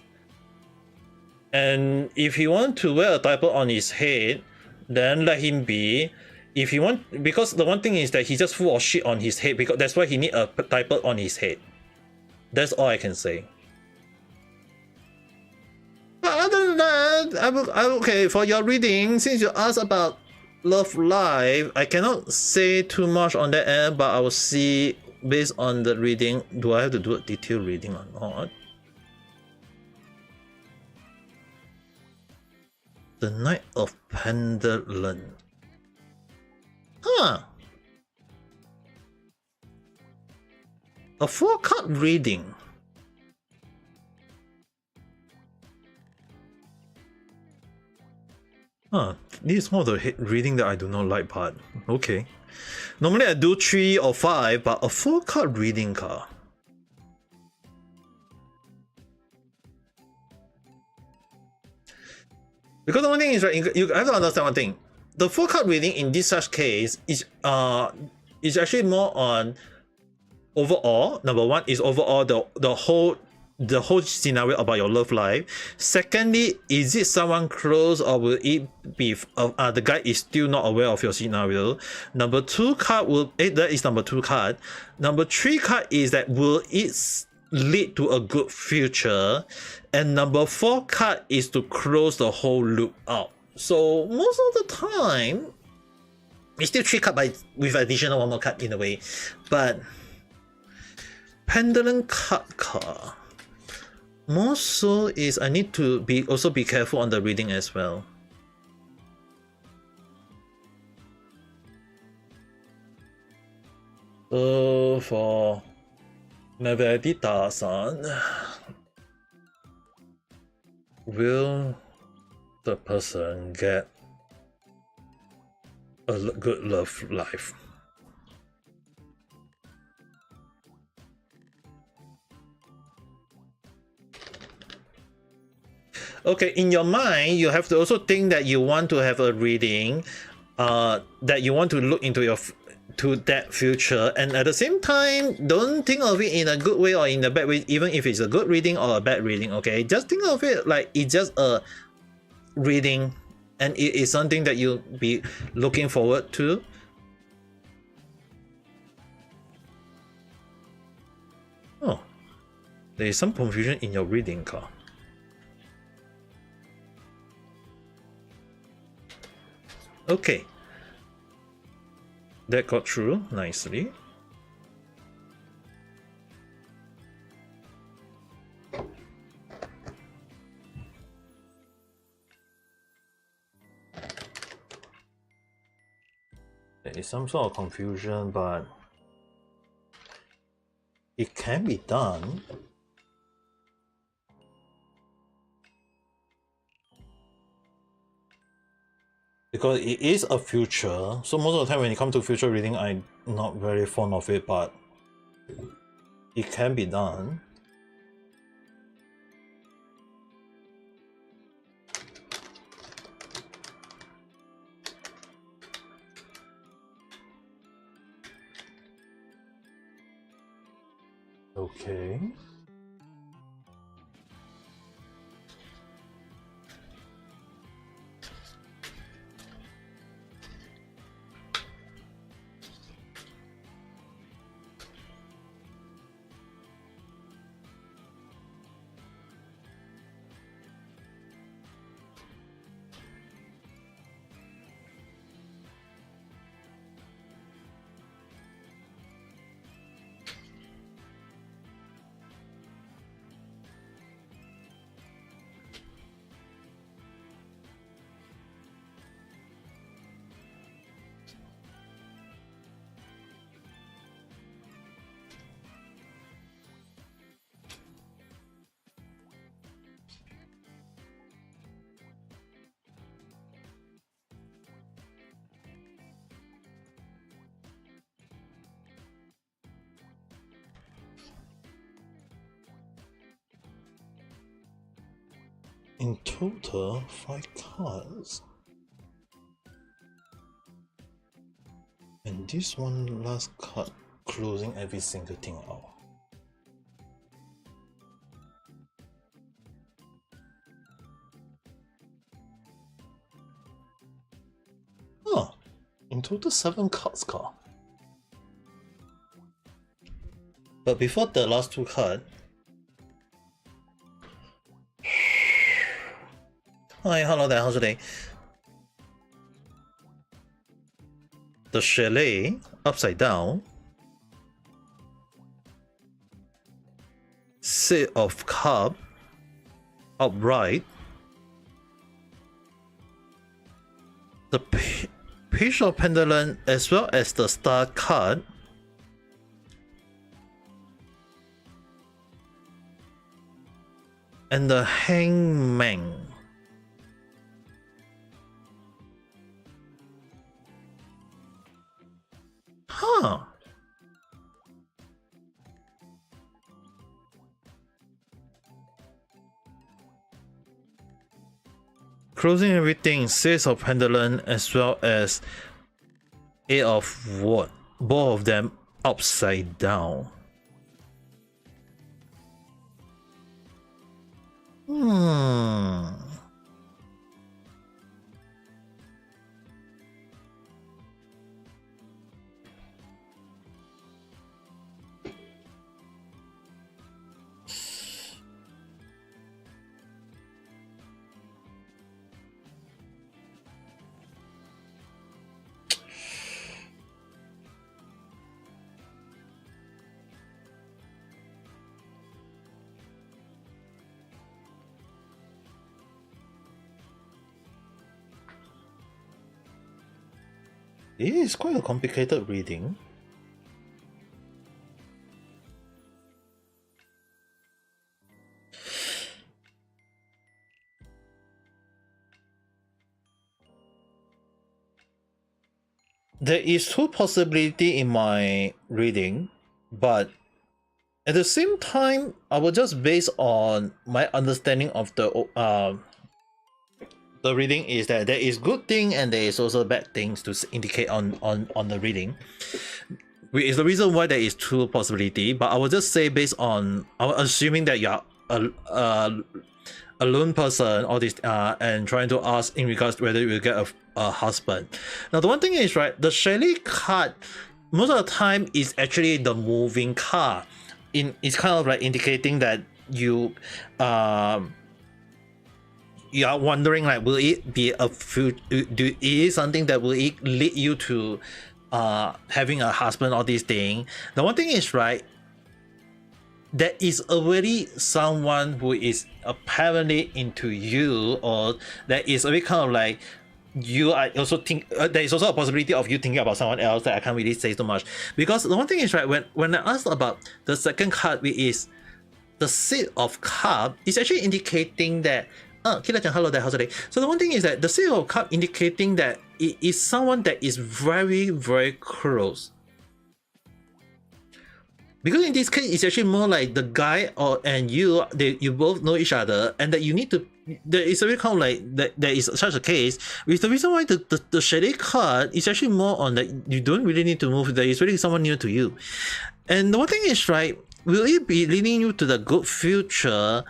And if he want to wear a diaper on his head, then let him be. If he want, because the one thing is that he just full of shit on his head, because that's why he need a diaper on his head. That's all I can say. But other than that, okay, for your reading, since you asked about Love Live, I cannot say too much on that end, but I will see based on the reading, do I have to do a detailed reading or not? The Knight of Pendulum. Huh. A 4-card reading. Huh. This is one of the reading that I do not like, but okay. Normally I do 3 or 5, but a 4-card reading card. Because the one thing is, right, you have to understand one thing. The 4-card reading in this such case is actually more on overall. Number one is overall the whole scenario about your love life. Secondly, is it someone close, or will it be the guy is still not aware of your scenario? Number 2 card will that is number 2 card. Number 3 card is that will it lead to a good future, and number 4 card is to close the whole loop out. So most of the time it's still 3 cards with additional 1 more card in a way, but pendulum card more so is I need to also be careful on the reading as well. So for Ame Gakita-san, will the person get a good love life? Okay, in your mind, you have to also think that you want to have a reading, that you want to look into that future, and at the same time, don't think of it in a good way or in a bad way, even if it's a good reading or a bad reading. Okay, just think of it like it's just a reading, and it is something that you'll be looking forward to. Oh, there is some confusion in your reading card. Okay, that got through nicely. There is some sort of confusion, but it can be done. Because it is a future, so most of the time when it comes to future reading, I'm not very fond of it, but it can be done. Okay. In total, 5 cards. this one last card closing every single thing out. Huh. In total 7 cards. But before the last 2 cards. Hi, hello there, how's your day? The chalet upside down. Six of Cups upright. The Page of Pendulum as well as the Star card. And the Hangman. Huh. Closing everything, Six of Pendulum as well as Eight of Wands. Both of them upside down. It is quite a complicated reading. There is 2 possibilities in my reading, but at the same time, I will just base on my understanding of the reading is that there is good thing and there is also bad things to indicate on the reading. Which is the reason why there is 2 possibilities, but I will just say based on assuming that you are a lone person, all this and trying to ask in regards to whether you will get a husband. Now the one thing is, right, the chalet card most of the time is actually the moving card. It's kind of like indicating that you are wondering, like, will it be a is something that will it lead you to having a husband, or this thing. The one thing is, right, there is already someone who is apparently into you, or there is already kind of like you are also there is also a possibility of you thinking about someone else that I can't really say so much. Because the one thing is, right, when I asked about the second card, which is the Six of Cups, is actually indicating that hello there, how's it? So the one thing is that the Six of Cups indicating that it is someone that is very, very close. Because in this case, it's actually more like the guy and you both know each other, and that you need to. There is a very kind of like that there is such a case. With the reason why the chalet card is actually more on that you don't really need to move. There is really someone new to you, and the one thing is, right, will it be leading you to the good future?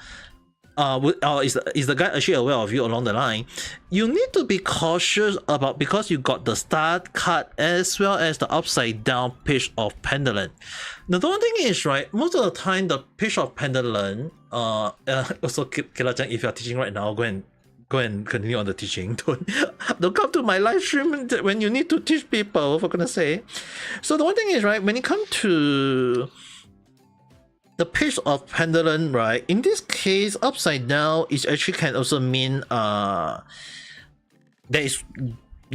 Or is the guy actually aware of you along the line? You need to be cautious about, because you got the Star card as well as the upside down Page of Pendulum. Now the one thing is, right, most of the time the Page of Pendulum, also Killer-chan, if you're teaching right now, go and continue on the teaching. Don't come to my live stream when you need to teach people, for goodness sake. So the one thing is, right, when it comes to the Page of Pendulum, right, in this case, upside down is actually can also mean there is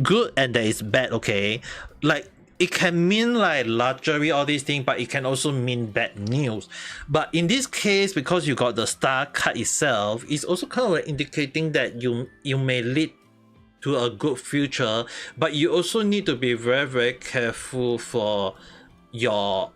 good and there is bad, okay? Like, it can mean like luxury, all these things, but it can also mean bad news. But in this case, because you got the Star card itself, it's also kind of like indicating that you may lead to a good future, but you also need to be very, very careful for your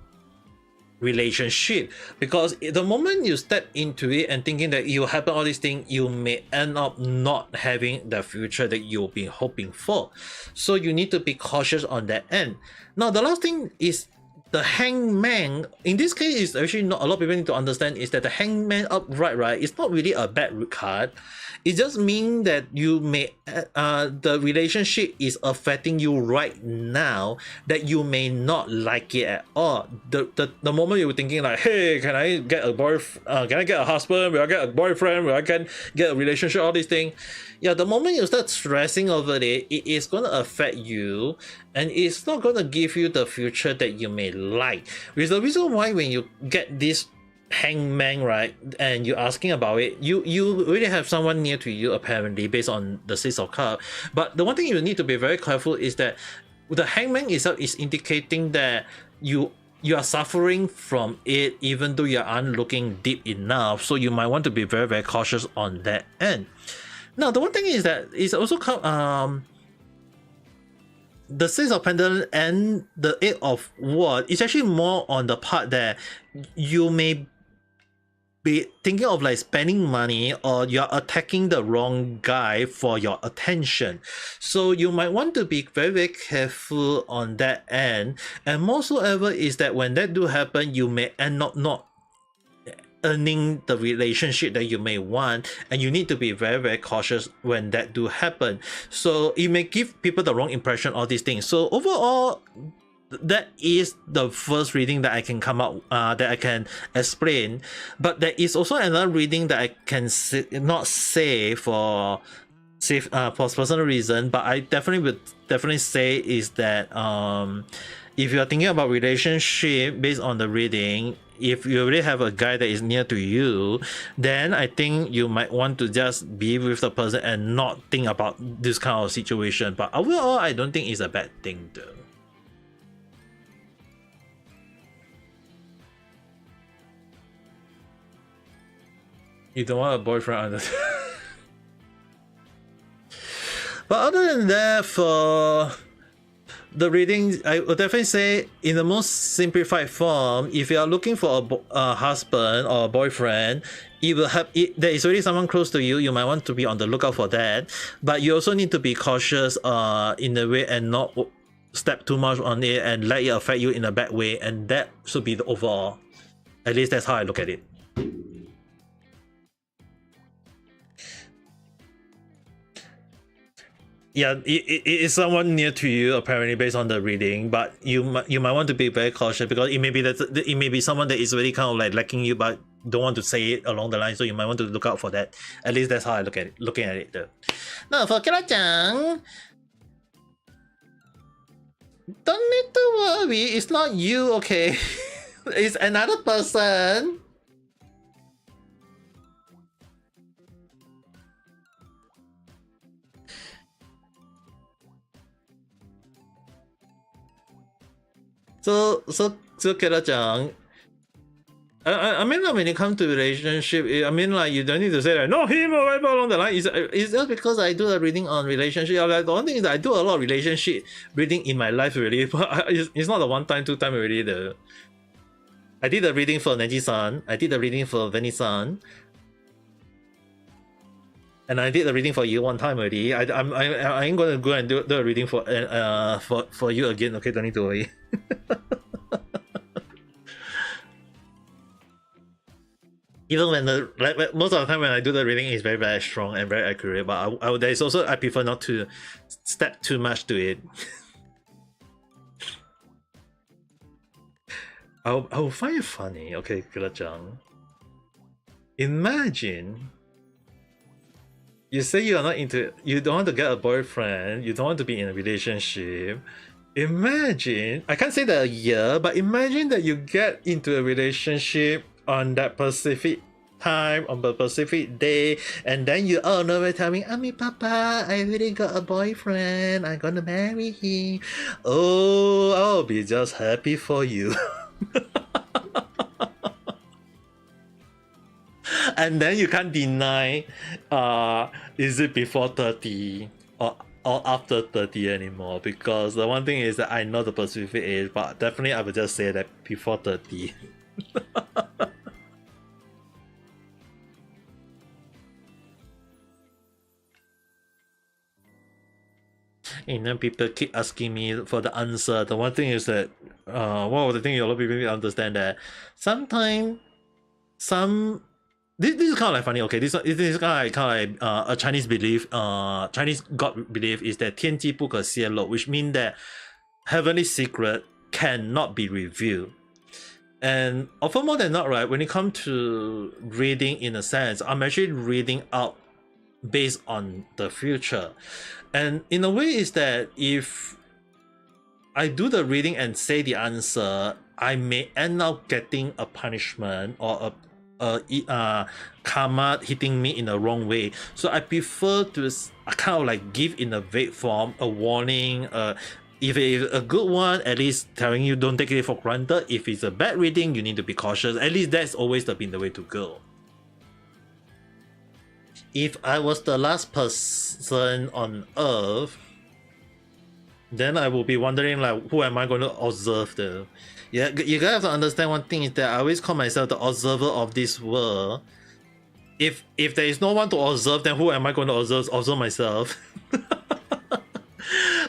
relationship, because the moment you step into it and thinking that it will happen all these things, you may end up not having the future that you've been hoping for. So you need to be cautious on that end. Now the last thing is the hangman. In this case, is actually not, a lot of people need to understand is that the hangman upright, right, it's not really a bad card. It just means that you may the relationship is affecting you right now, that you may not like it at all. The moment you're thinking like, hey, can I get a boyfriend, can I get a husband, will I get a boyfriend, will I can get a relationship, all these things, yeah, the moment you start stressing over it, it is going to affect you, and it's not going to give you the future that you may like. Which is the reason why when you get this hangman, right, and you're asking about it, you really have someone near to you apparently based on the Six of Cups. But the one thing you need to be very careful is that the hangman itself is indicating that you are suffering from it, even though you aren't looking deep enough. So you might want to be very, very cautious on that end. Now the one thing is that it's also the Six of Pentacles and the Eight of Wands is actually more on the part that you may be thinking of like spending money, or you're attacking the wrong guy for your attention. So you might want to be very, very careful on that end. And more so ever is that when that do happen, you may end up not earning the relationship that you may want, and you need to be very, very cautious when that do happen. So it may give people the wrong impression, all these things. So overall, that is the first reading that I can come up that I can explain. But there is also another reading that I can not say for personal reason, but I would definitely say is that if you are thinking about relationship based on the reading, if you already have a guy that is near to you, then I think you might want to just be with the person and not think about this kind of situation. But overall, I don't think it's a bad thing though. You don't want a boyfriend under but other than that, for the readings, I would definitely say in the most simplified form, if you are looking for a husband or a boyfriend, it will have there is already someone close to you, you might want to be on the lookout for that. But you also need to be cautious in a way and not step too much on it and let it affect you in a bad way, and that should be the overall. At least that's how I look at it. Yeah, it is someone near to you apparently based on the reading, but you might want to be very cautious, because it may be someone that is really kind of like liking you but don't want to say it along the line, so you might want to look out for that. At least that's how I look at it, looking at it though. Now for Kira-chan, don't need to worry, it's not you, okay? It's another person. So Kira-chan, I mean, like, when it comes to relationship, I mean, like, you don't need to say like, no, him or whatever along the line. It's just because I do a reading on relationship. Like, the one thing is that I do a lot of relationship reading in my life already, but it's not a one time, two time already though. I did a reading for Neji-san, I did a reading for Veni-san, and I did a reading for you one time already. I ain't gonna go and do a reading for you again. Okay, don't need to worry. Even when most of the time when I do the reading, is very, very strong and very accurate. But there is also, I prefer not to step too much to it. I will find it funny. Okay, Kira-chan. Imagine you say you are not into, you don't want to get a boyfriend, you don't want to be in a relationship. Imagine, I can't say the year, but imagine that you get into a relationship on that specific time, on the specific day, and then you all know tell me, Ame Papa, I really got a boyfriend, I'm gonna marry him. Oh, I'll be just happy for you. And then you can't deny, is it before 30 or after 30 anymore, because the one thing is that I know the specific age, but definitely I would just say that before 30. And then people keep asking me for the answer. The one thing is that one of the things a lot of people understand that sometimes this is kind of like funny. Okay, this is kind of like a Chinese belief. Chinese God belief is that 天机不可泄露, which means that heavenly secret cannot be revealed. And often more than not, right, when it comes to reading, in a sense, I'm actually reading out based on the future. And in a way is that if I do the reading and say the answer, I may end up getting a punishment or a karma hitting me in the wrong way. So I prefer to kind of like give in a vague form, a warning, if it's a good one, at least telling you don't take it for granted. If it's a bad reading, you need to be cautious. At least that's always been the way to go. If I was the last person on Earth, then I will be wondering like, who am I going to observe though? Yeah, you guys have to understand one thing is that I always call myself the observer of this world. If there is no one to observe, then who am I going to observe myself?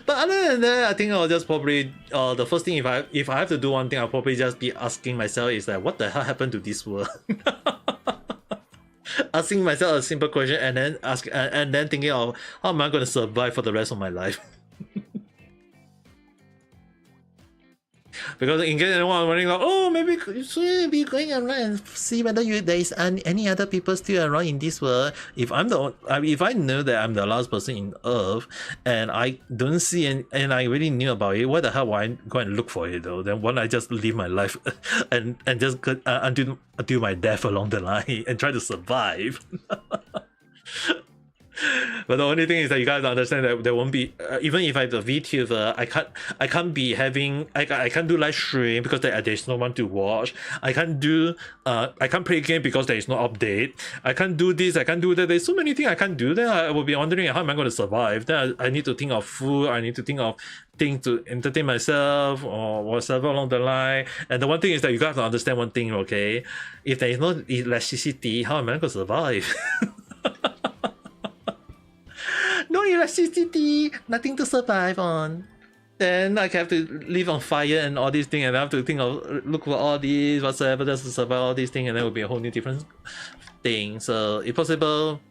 But other than that, I think I'll just probably the first thing if I have to do one thing, I'll probably just be asking myself is like, what the hell happened to this world? Asking myself a simple question and then thinking of how am I going to survive for the rest of my life. Because in case anyone wondering, like, oh, maybe should be going around and see whether there is any other people still around in this world. If I know that I'm the last person in Earth and I don't see and I really knew about it, why the hell would I go and look for it though? Then why don't I just live my life and just until my death along the line and try to survive? But the only thing is that you guys understand that there won't be even if I'm the VTuber, I can't be having I can't do live stream because there's no one to watch. I can't play game because there is no update. I can't do this, I can't do that. There's so many things I can't do. Then I will be wondering how am I going to survive. Then I need to think of food, I need to think of things to entertain myself or whatever along the line. And the one thing is that you guys have to understand one thing, okay? If there is no electricity, how am I going to survive? No electricity, nothing to survive on. Then I have to live on fire and all these things, and I have to look for all these whatsoever just to survive all these things, and that will be a whole new different thing. So if possible,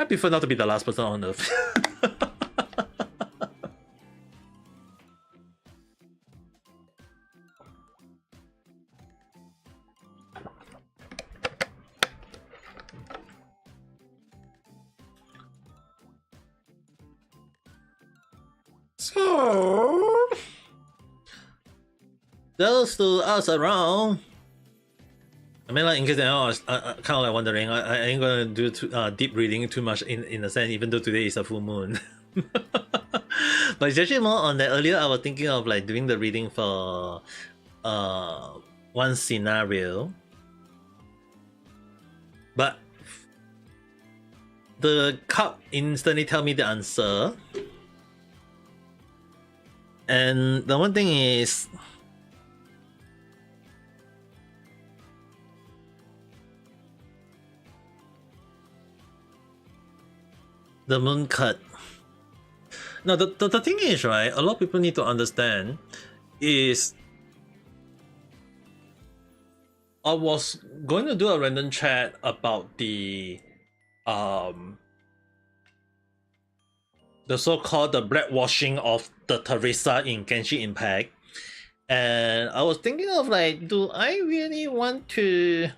I prefer not to be the last person on Earth. So, those to us around. I mean, like in case anyone was kind of like wondering, I ain't gonna do deep reading too much in a sense, even though today is a full moon. But it's actually more on that. Earlier, I was thinking of like doing the reading for one scenario, but the cup instantly tell me the answer. And the one thing is, the moon cut. Now the thing is, right, a lot of people need to understand is I was going to do a random chat about the so-called the blackwashing of the Teresa in Genshin Impact, and I was thinking of like, do I really want to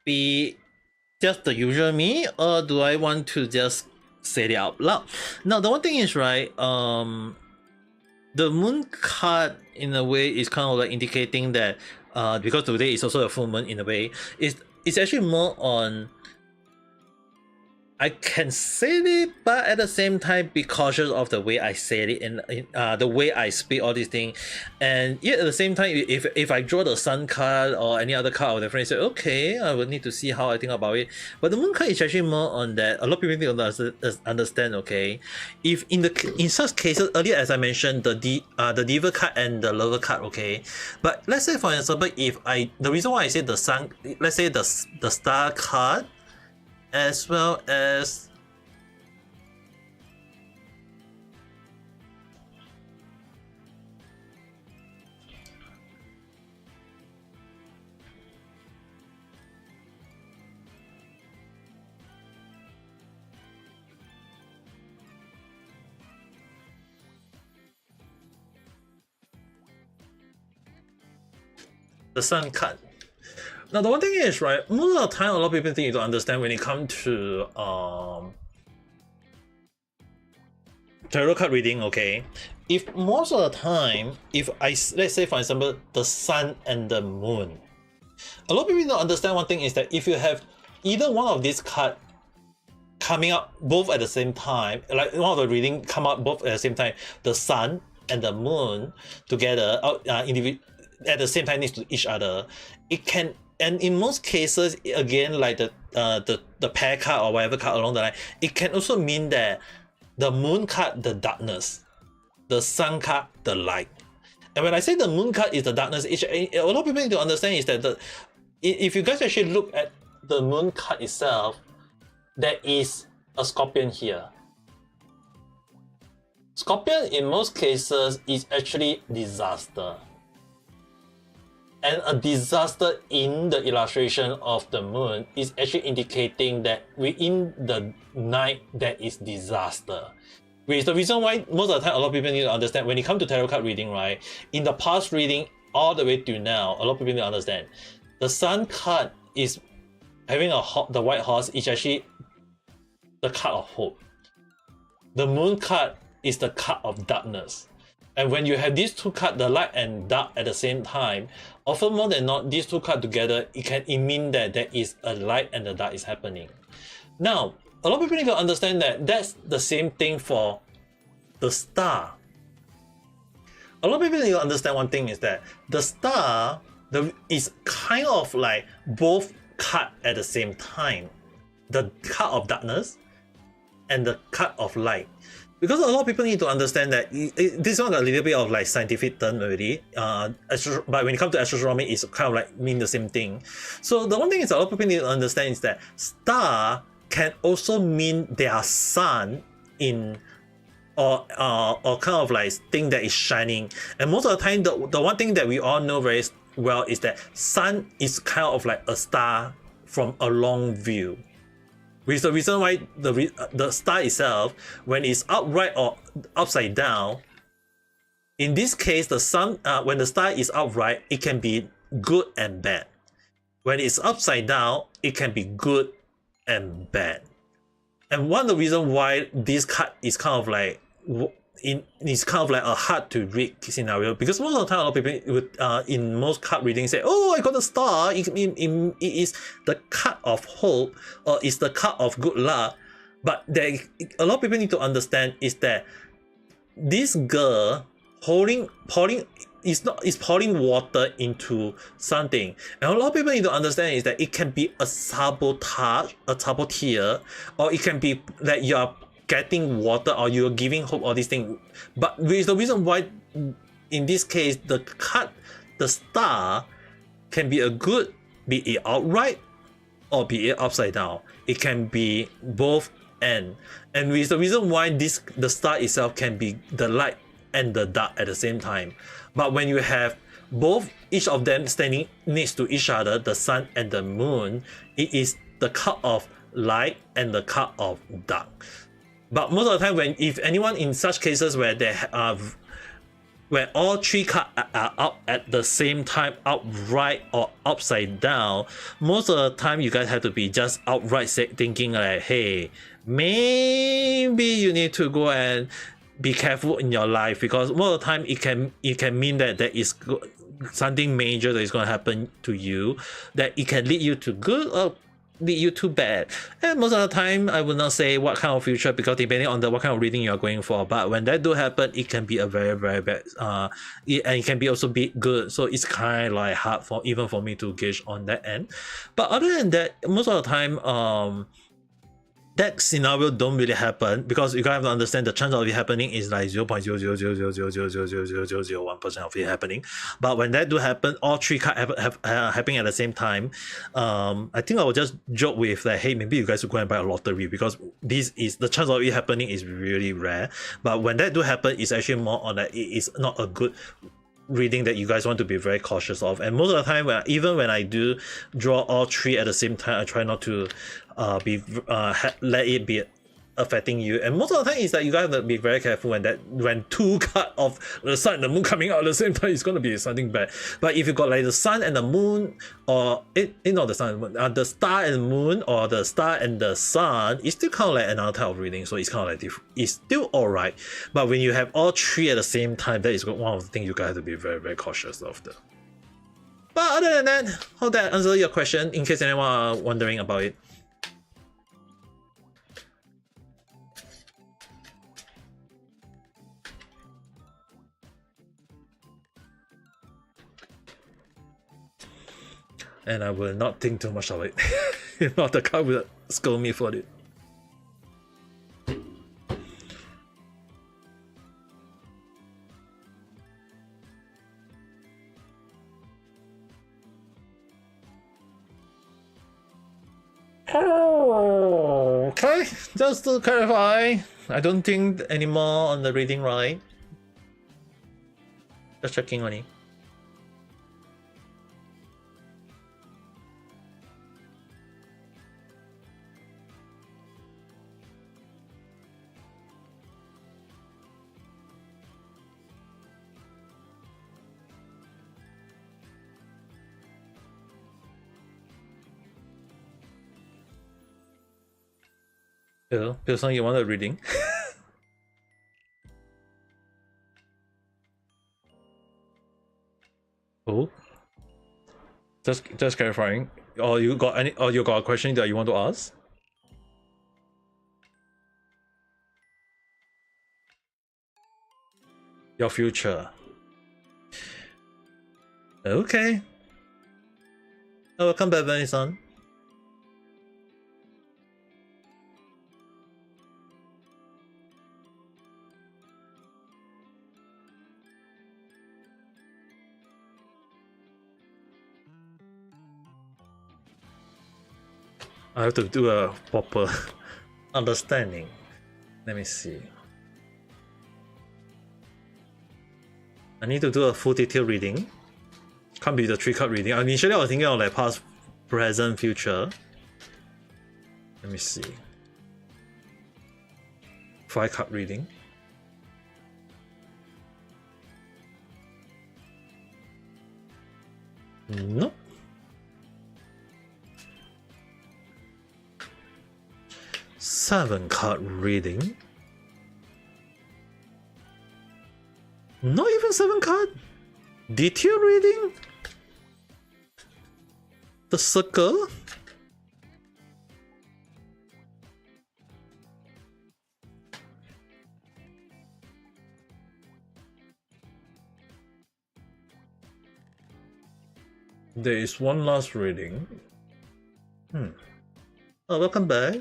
be just the usual me, or do I want to just say it out loud? Now the one thing is, right, the moon card in a way is kind of like indicating that because today is also a full moon in a way, it's actually more on I can say it, but at the same time, be cautious of the way I say it and the way I speak all these things. And yet at the same time, if I draw the sun card or any other card, I would definitely say, okay, I will need to see how I think about it. But the moon card is actually more on that. A lot of people don't understand. Okay, if in such cases earlier, as I mentioned, the diva card and the lover card. Okay, but let's say for example, if the reason why I say the sun, let's say the star card, as well as the sun card. Now the one thing is, right, most of the time a lot of people think you don't understand when it comes to tarot card reading. Okay, if most of the time, if let's say for example the sun and the moon, a lot of people don't understand one thing is that if you have either one of these cards coming up both at the same time, like one of the reading come up both at the same time, the sun and the moon together at the same time next to each other, it can. And in most cases, again, like the pair card or whatever card along the line, it can also mean that the moon card, the darkness, the sun card, the light. And when I say the moon card is the darkness, a lot of people need to understand is that if you guys actually look at the moon card itself, there is a scorpion here. Scorpion in most cases is actually disaster. And a disaster in the illustration of the moon is actually indicating that within the night there is disaster. Which is the reason why most of the time a lot of people need to understand when it comes to tarot card reading, right? In the past reading all the way to now, a lot of people need to understand. The sun card is having the white horse is actually the card of hope. The moon card is the card of darkness. And when you have these two cards, the light and dark at the same time, often more than not, these two cards together, it mean that there is a light and the dark is happening. Now, a lot of people need to understand that that's the same thing for the star. A lot of people need to understand one thing is that the star is kind of like both cards at the same time. The card of darkness and the card of light. Because a lot of people need to understand that this one got a little bit of like scientific term already, but when it comes to astronomy, it's kind of like mean the same thing. So the one thing is a lot of people need to understand is that star can also mean their sun in or kind of like thing that is shining. And most of the time, the one thing that we all know very well is that sun is kind of like a star from a long view. Which is the reason why the star itself, when it's upright or upside down, in this case, the sun, when the star is upright, it can be good and bad. When it's upside down, it can be good and bad. And one of the reasons why this card is kind of like it's kind of like a hard to read scenario, because most of the time a lot of people would in most card readings say, oh, I got a star, it is the card of hope or it's the card of good luck. But a lot of people need to understand is that this girl pouring water into something, and a lot of people need to understand is that it can be a sabotage, or it can be that you are getting water or you're giving hope, all these things. But with the reason why in this case the star can be a good, be it outright or be it upside down. It can be both and with the reason why the star itself can be the light and the dark at the same time. But when you have both, each of them standing next to each other, the sun and the moon, it is the card of light and the card of dark. But most of the time, if anyone in such cases where they have, where all three cards are up at the same time, upright or upside down, most of the time you guys have to be just outright thinking like, hey, maybe you need to go and be careful in your life, because most of the time it can mean that there is something major that is going to happen to you, that it can lead you to good or lead you too bad. And most of the time, I will not say what kind of future because depending on what kind of reading you are going for. But when that do happen, it can be a very very bad. And it can be also be good. So it's kind of like hard for even for me to gauge on that end. But other than that, most of the time, that scenario don't really happen because you have to understand the chance of it happening is like 0.00000000001% of it happening. But when that do happen, all three cards happening at the same time, I think I will just joke with like, hey, maybe you guys should go and buy a lottery because this is the chance of it happening is really rare. But when that do happen, it's actually more on that it is not a good reading that you guys want to be very cautious of. And most of the time, even when I do draw all three at the same time, I try not to let it be affecting you. And most of the time is that you guys have to be very careful when two cards of the sun and the moon coming out at the same time, it's going to be something bad. But if you got like the sun and the moon, or not the sun and the moon, the star and the moon, or the star and the sun, it's still kind of like another type of reading. So it's kind of like it's still alright. But when you have all three at the same time, that is one of the things you guys have to be very very cautious of. But other than that, hope that answers your question in case anyone are wondering about it. And I will not think too much of it. If not, the card will scold me for it. Oh, okay, just to clarify, I don't think anymore on the reading, right? Just checking on it. Pilsung, you want a reading? Oh, just clarifying. Or you got a question that you want to ask? Your future. Okay. Oh, welcome back, Benny-san. I have to do a proper understanding. Let me see. I need to do a full detail reading. Can't be the 3-card reading. Initially I was thinking of like past, present, future. Let me see. 5-card reading. Nope. Seven-card reading. Not even 7-card. Detail reading. The circle. There is one last reading. Oh, welcome back.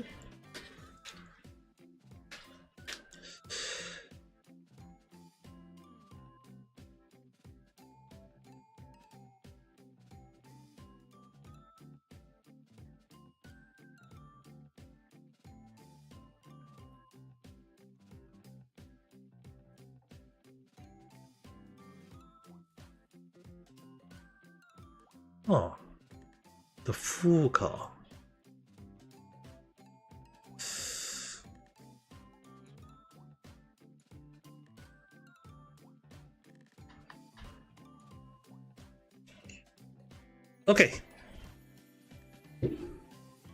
Oh, the Fool card. Okay.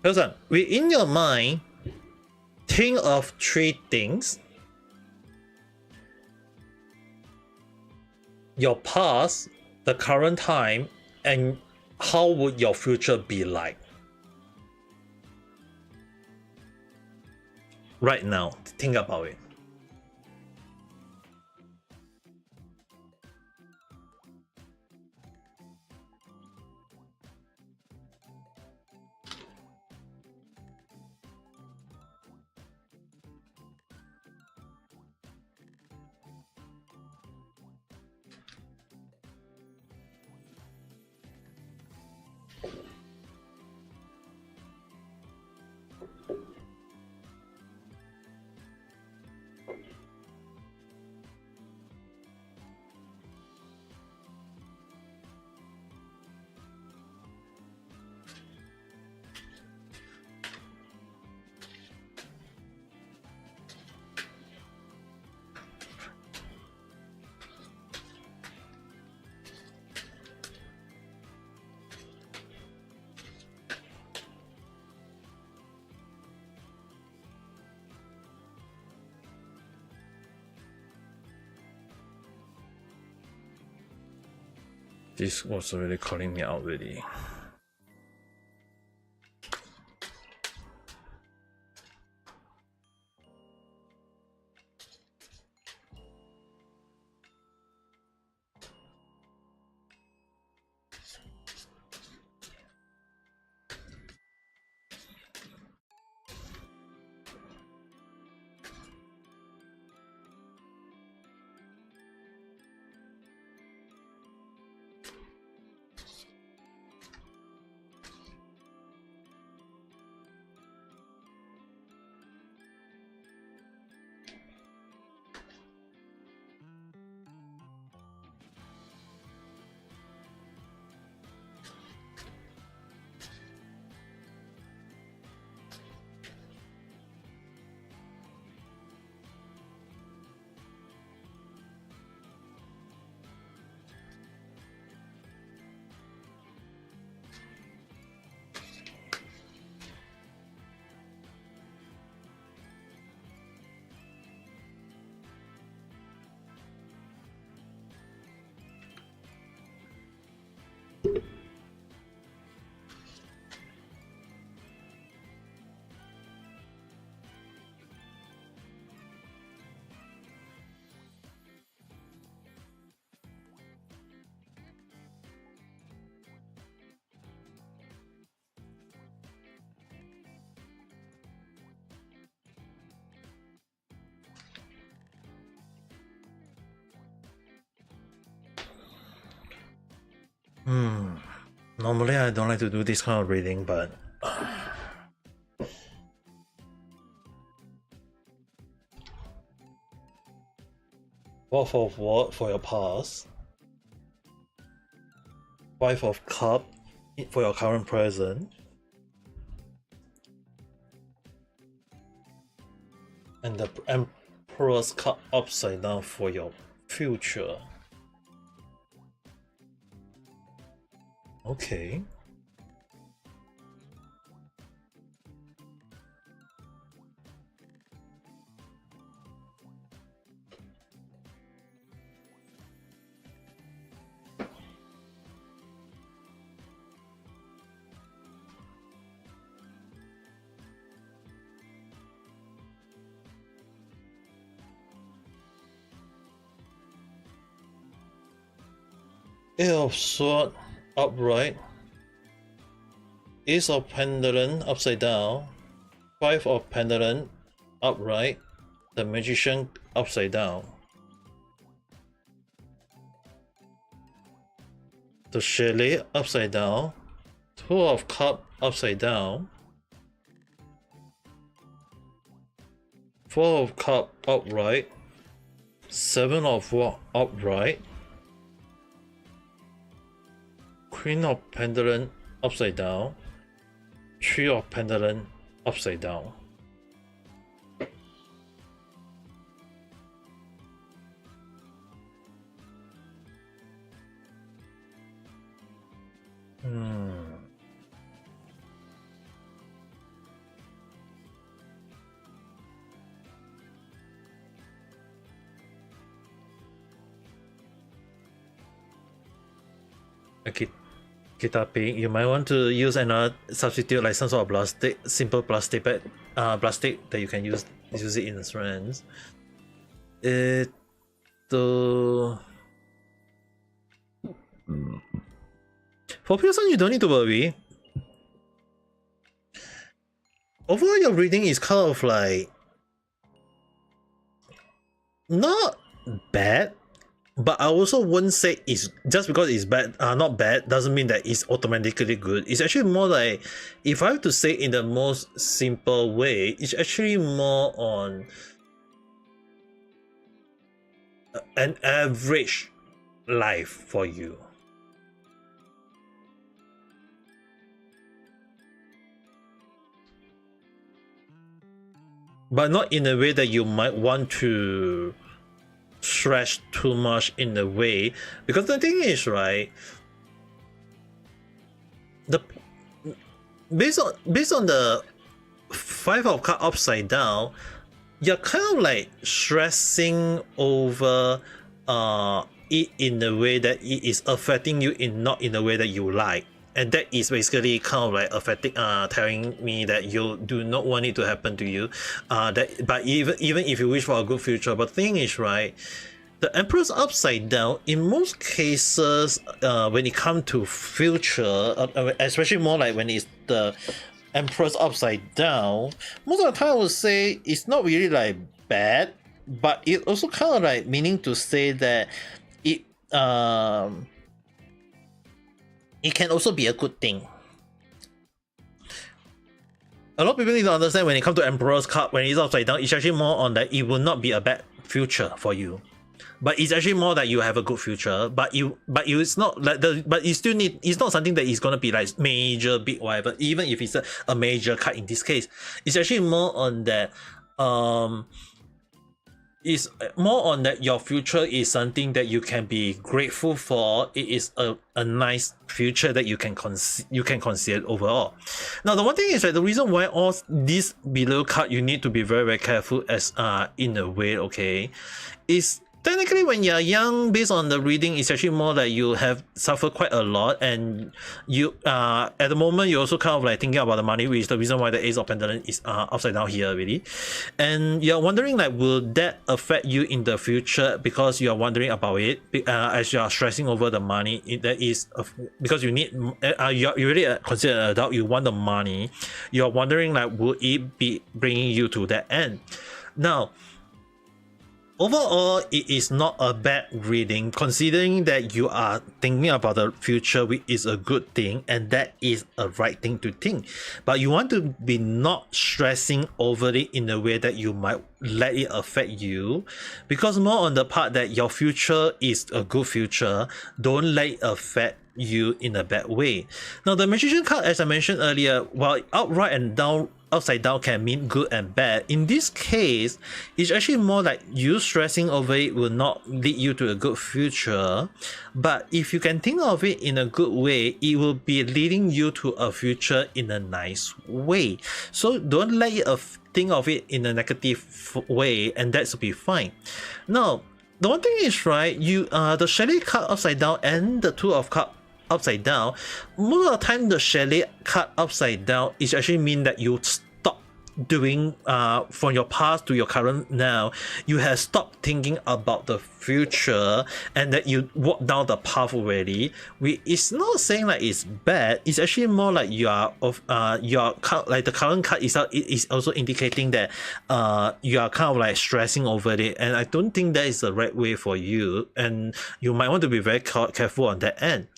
Listen, in your mind, think of 3 things. Your past, the current time, and how would your future be like? right now. Think about it. This was really calling me out really. Normally I don't like to do this kind of reading, but Fourth of what for your past? Five of Cup for your current present. And the Emperor's Cup upside down for your future. Okay. Eight of Swords upright, Ace of Pendulum upside down, Five of Pendulum upright, the Magician upside down, the Chalet upside down, Two of Cups upside down, Four of Cups upright, Seven of Wands upright, Queen of Pendulum upside down, Three of Pendulum upside down. Kitapi, you might want to use another substitute like some sort of plastic, simple plastic bag plastic that you can use it in a sense. For Pearson, you don't need to worry. Overall, your reading is kind of like not bad, but I also wouldn't say it's just because it's bad, not bad, doesn't mean that it's automatically good. It's actually more like, if I have to say in the most simple way, it's actually more on an average life for you. But not in a way that you might want to stress too much in a way, because the thing is, right, based on the 5 of Cups upside down, you're kind of like stressing over it in a way that it is affecting you not in a way that you like. And that is basically kind of like affecting, telling me that you do not want it to happen to you. But even if you wish for a good future, but the thing is, right, the Emperor's upside down, in most cases, when it comes to future, especially more like when it's the Emperor's upside down, most of the time I would say it's not really like bad, but it also kind of like meaning to say that it can also be a good thing. A lot of people need to understand when it comes to Emperor's Cup, when it's upside down, it's actually more on that it will not be a bad future for you. But it's actually more that you have a good future, but it's not like but you still need, it's not something that is gonna be like major big whatever, even if it's a major cut in this case. It's actually more on that it's more on that your future is something that you can be grateful for. It is a nice future that you can consider overall. Now the one thing is that the reason why all this below cut you need to be very, very careful as in a way, okay, is technically when you're young, based on the reading, it's actually more like you have suffered quite a lot, and you at the moment you're also kind of like thinking about the money, which is the reason why the Ace of Pentacles is upside down here already, and you're wondering like, will that affect you in the future, because you're wondering about it as you're stressing over the money. That is because you need you really consider an adult, you want the money, you're wondering like, will it be bringing you to that end. Now overall, it is not a bad reading, considering that you are thinking about the future, which is a good thing, and that is a right thing to think. But you want to be not stressing over it in a way that you might let it affect you, because more on the part that your future is a good future, don't let it affect you in a bad way. Now the Magician card, as I mentioned earlier, while upright and down, upside down can mean good and bad, in this case it's actually more like you stressing over it will not lead you to a good future. But if you can think of it in a good way, it will be leading you to a future in a nice way. So don't let it think of it in a negative way, and that should be fine. Now the one thing is, right, you the Chalet card upside down and the Two of Cups upside down, most of the time the Chalet card upside down is actually mean that you stop doing from your past to your current now, you have stopped thinking about the future, and that you walk down the path already. It's not saying like it's bad, it's actually more like you are of like the current card is also indicating that you are kind of like stressing over it, and I don't think that is the right way for you, and you might want to be very careful on that end.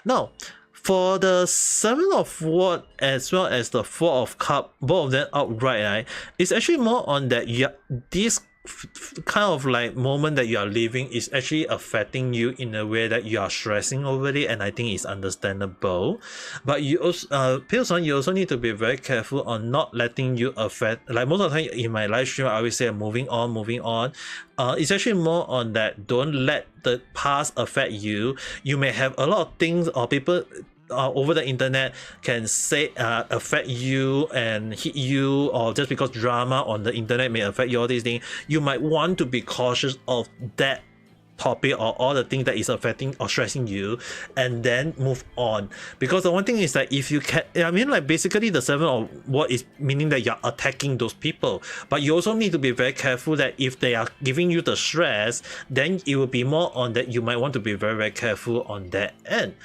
Now for the Seven of Swords as well as the Four of Cups, both of them outright, right, it's actually more on that this kind of like moment that you are living is actually affecting you in a way that you are stressing over it, and I think it's understandable. But you also Pearson, you also need to be very careful on not letting you affect, like most of the time in my live stream I always say moving on. It's actually more on that, don't let the past affect you. You may have a lot of things or people over the internet can say affect you and hit you, or just because drama on the internet may affect you, all these things, you might want to be cautious of that topic or all the things that is affecting or stressing you, and then move on. Because the one thing is that if you can, I mean, like basically the seven of what is meaning that you're attacking those people, but you also need to be very careful that if they are giving you the stress, then it will be more on that you might want to be very, very careful on that end.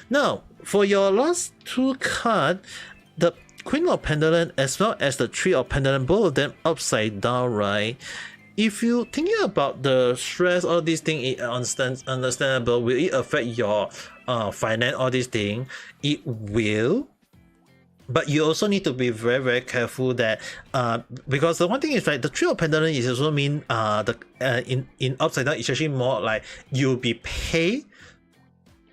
Now for your last two cards, the Queen of Pentacles as well as the Three of Pentacles, both of them upside down, right? If you thinking about the stress, all these things, understandable. Will it affect your finance, all these things? It will. But you also need to be very, very careful that because the one thing is, right, the Three of Pentacles is also mean in upside down, it's actually more like you'll be paid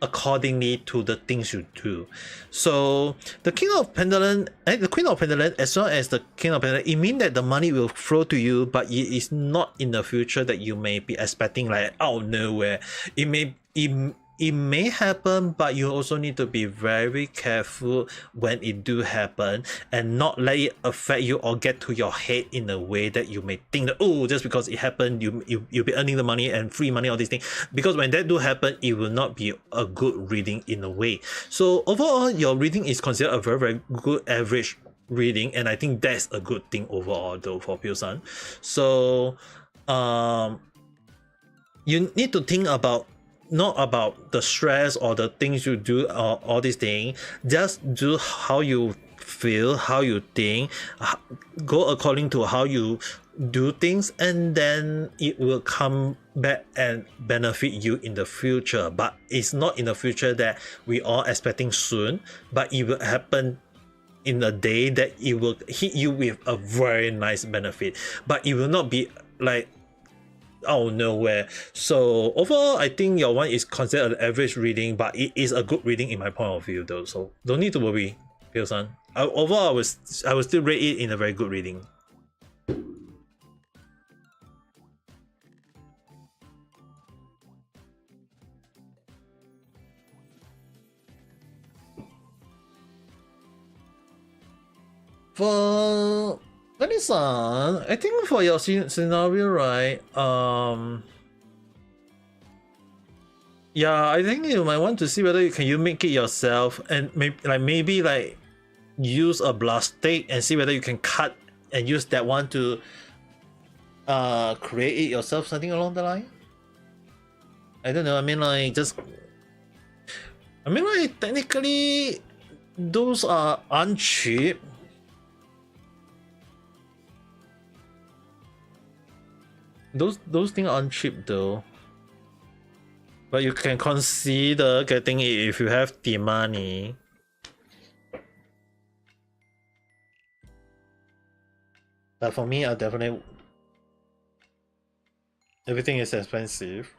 accordingly to the things you do. So the King of Pentacles and the Queen of Pentacles as well as the King of Pentacles, it means that the money will flow to you, but it is not in the future that you may be expecting, like out of nowhere. It may happen, but you also need to be very careful when it do happen and not let it affect you or get to your head in a way that you may think that, oh, just because it happened, you'll be earning the money and free money, all these things. Because when that do happen, it will not be a good reading in a way. So overall, your reading is considered a very, very good average reading, and I think that's a good thing overall though for Pure Sun. So you need to think about not about the stress or the things you do or all these things. Just do how you feel, how you think, go according to how you do things, and then it will come back and benefit you in the future. But it's not in the future that we are expecting soon, but it will happen in a day that it will hit you with a very nice benefit, but it will not be like out of nowhere. So overall, I think your one is considered an average reading, but it is a good reading in my point of view though, so don't need to worry, Pure Sun. Overall, I will still rate it in a very good reading. For Sunny-san, I think for your scenario, right? Yeah, I think you might want to see whether you make it yourself, and maybe use a blast stick and see whether you can cut and use that one to create it yourself, something along the line. I don't know. I mean, technically, those are uncheap. Those things aren't cheap though, but you can consider getting it if you have the money. But for me, I definitely, everything is expensive.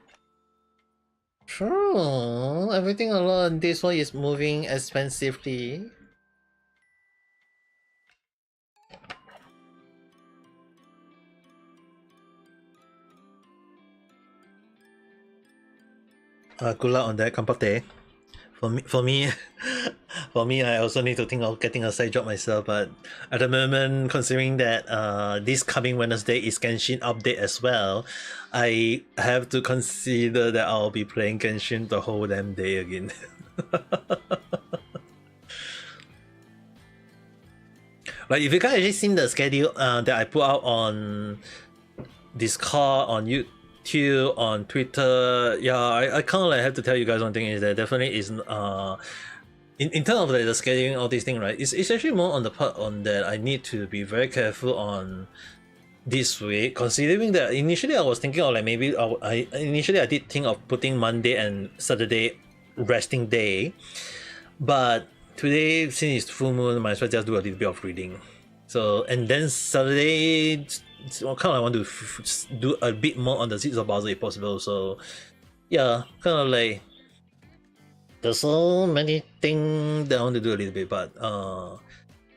True, everything alone. This one is moving expensively. Good luck on that, Kampate. For me, I also need to think of getting a side job myself. But at the moment, considering that this coming Wednesday is Genshin update as well, I have to consider that I'll be playing Genshin the whole damn day again. Like if you guys actually seen the schedule that I put out on Discord, on YouTube, on Twitter, yeah, I kind of have to tell you guys one thing is that definitely is in terms of the scheduling, all these things, right? It's actually more on the part on that I need to be very careful on this week, considering that initially I was thinking of maybe I did think of putting Monday and Saturday resting day, but today since it's full moon, might as well just do a little bit of reading. So and then Saturday, so kind of want to do a bit more on the Seeds of Basil if possible. So yeah, kind of there's so many things that I want to do a little bit, but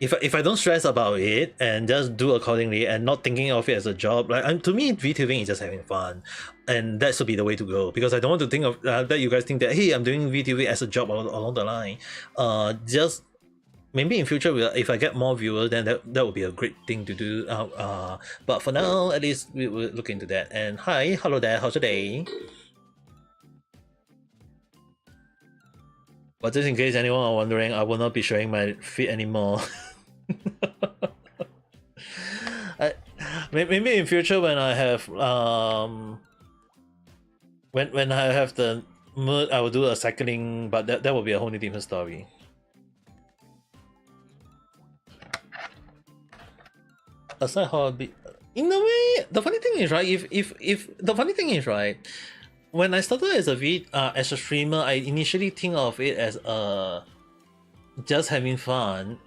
if I don't stress about it and just do accordingly and not thinking of it as a job, to me VTubing is just having fun, and that should be the way to go, because I don't want to think of that you guys think that hey, I'm doing VTubing as a job along the line. Just maybe in future, if I get more viewers, then that would be a great thing to do. But for now, at least we will look into that. And hi, hello there, how's your day? But just in case anyone are wondering, I will not be showing my feet anymore. I, maybe in future when I have when I have the mood, I will do a cycling, but that will be a whole new different story. Aside hobby, in a way, the funny thing is, right? If the funny thing is, right, when I started as a streamer, I initially think of it as just having fun.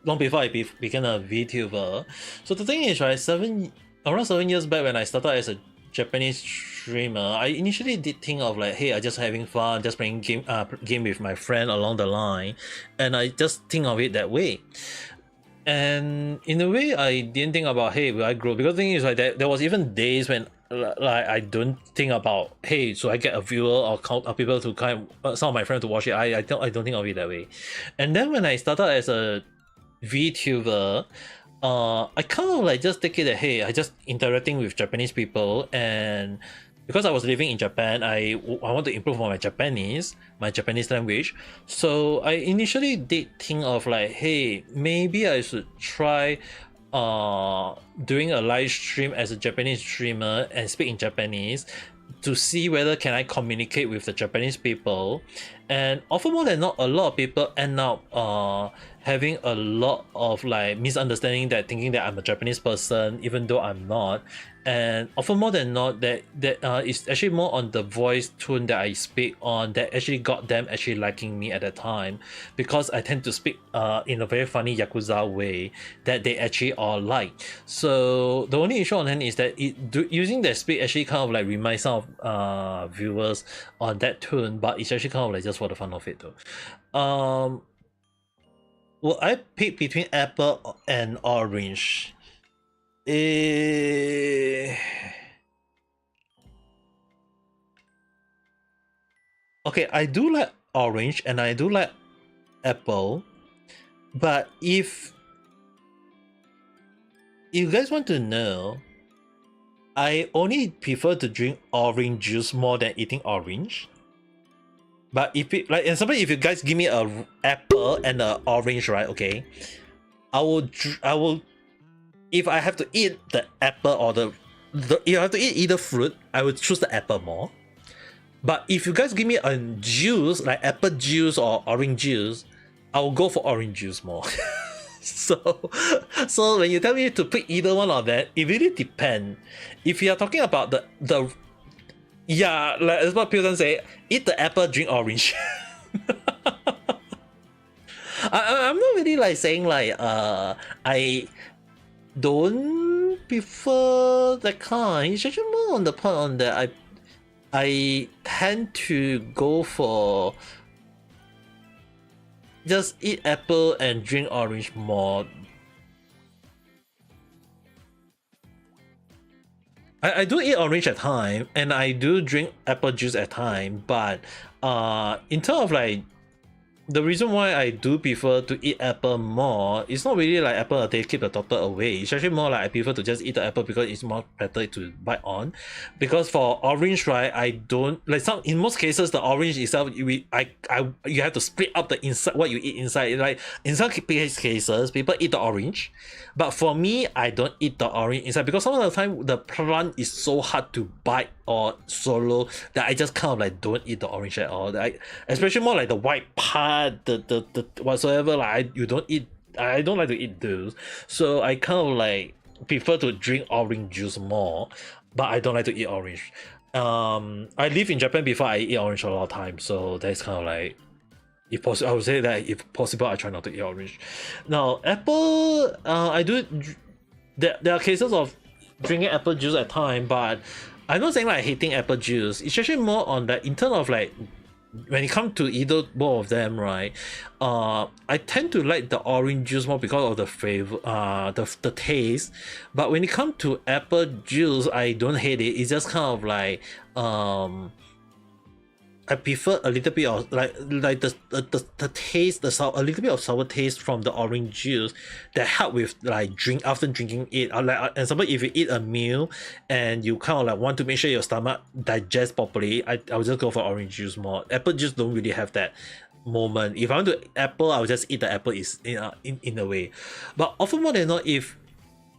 Long before I became a VTuber. So the thing is, right, around 7 years back when I started as a Japanese streamer, I initially did think of like, hey, I just having fun, just playing game with my friend along the line, and I just think of it that way. And in a way, I didn't think about, hey, will I grow? Because the thing is, like, there was even days when like I don't think about, hey, so I get a viewer or people to some of my friends to watch it. I don't think of it that way. And then when I started as a VTuber, I kind of like just take it that, hey, I just interacting with Japanese people, and because I was living in Japan, I want to improve on my Japanese language. So I initially did think of like, hey, maybe I should try doing a live stream as a Japanese streamer and speak in Japanese to see whether can I communicate with the Japanese people. And often more than not, a lot of people end up having a lot of like misunderstanding, that thinking that I'm a Japanese person even though I'm not. And often more than not, that it's actually more on the voice tone that I speak on that actually got them actually liking me at that time, because I tend to speak in a very funny Yakuza way that they actually all like. So the only issue on hand is that using that speak actually kind of like reminds some of viewers on that tune, but it's actually kind of like just for the fun of it though. Will I pick between apple and orange? Okay, I do like orange and I do like apple, but if you guys want to know, I only prefer to drink orange juice more than eating orange. But if it like, and sometimes if you guys give me a apple and a orange, right? Okay, I will. If I have to eat the apple or if I have to eat either fruit, I would choose the apple more. But if you guys give me a juice like apple juice or orange juice, I will go for orange juice more. So when you tell me to pick either one of that, it really depends. If you are talking about the yeah, like as what people say, eat the apple, drink orange. I'm not really like saying like I don't prefer that kind. It's actually more on the part on that I tend to go for just eat apple and drink orange more. I do eat orange at time and I do drink apple juice at time, but in terms of like the reason why I do prefer to eat apple more, it's not really like apple they keep the doctor away. It's actually more like I prefer to just eat the apple because it's more better to bite on. Because for orange, right, I don't like in most cases the orange itself you have to split up the inside what you eat inside. Like in some cases people eat the orange, but for me I don't eat the orange inside because some of the time the plant is so hard to bite or swallow that I just kind of like don't eat the orange at all. Especially more like the white part, the whatsoever, like I don't like to eat those. So I kind of like prefer to drink orange juice more, but I don't like to eat orange. I live in Japan before I eat orange a lot of times, so that's kind of like, if possible, I would say that if possible, I try not to eat orange. Now, apple, I do. There are cases of drinking apple juice at time, but I'm not saying like hating apple juice. It's actually more on that in terms of like when it comes to either both of them, right? I tend to like the orange juice more because of the flavor, the taste. But when it comes to apple juice, I don't hate it. It's just kind of like I prefer a little bit of like the taste, a little bit of sour taste from the orange juice that help with like after drinking it. And sometimes if you eat a meal and you kind of like want to make sure your stomach digests properly, I'll just go for orange juice more. Apple juice don't really have that moment. If I want to apple, I'll just eat the apple is in a way. But often more than not, if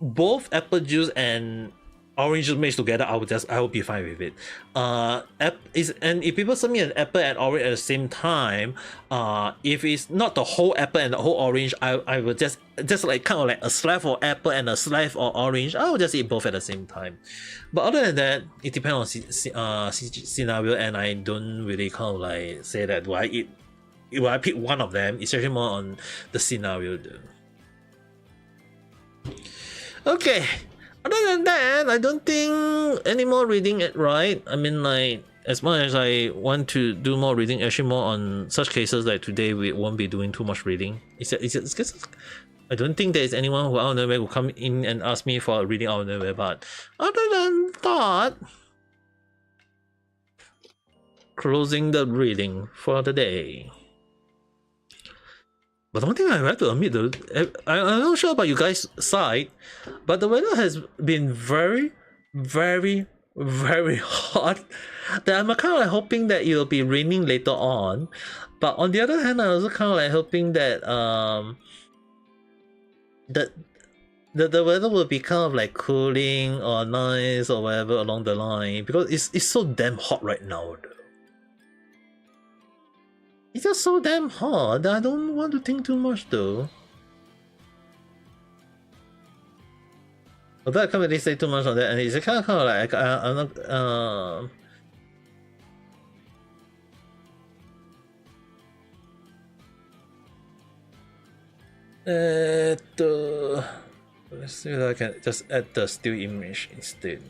both apple juice and orange juice mixed together, I will be fine with it. And if people serve me an apple and orange at the same time, if it's not the whole apple and the whole orange, I will just like kind of like a slice of apple and a slice of orange. I will just eat both at the same time. But other than that, it depends on scenario, and I don't really kind of like say that will I pick one of them. It's actually more on the scenario though. Okay. Other than that, I don't think any more reading it, right? I mean, like, as much as I want to do more reading, actually more on such cases like today, we won't be doing too much reading. It's just, I don't think there is anyone who out of nowhere will come in and ask me for a reading out of nowhere, but other than that, closing the reading for the day. But one thing I have to admit though, I'm not sure about you guys' side, but the weather has been very, very, very hot. That I'm kind of like hoping that it'll be raining later on. But on the other hand, I'm also kind of like hoping that that the weather will be kind of like cooling or nice or whatever along the line, because it's so damn hot right now. It's just so damn hot that I don't want to think too much though. Although I can't really say too much on that, and it's kind of like I'm not. Let's see if I can just add the still image instead.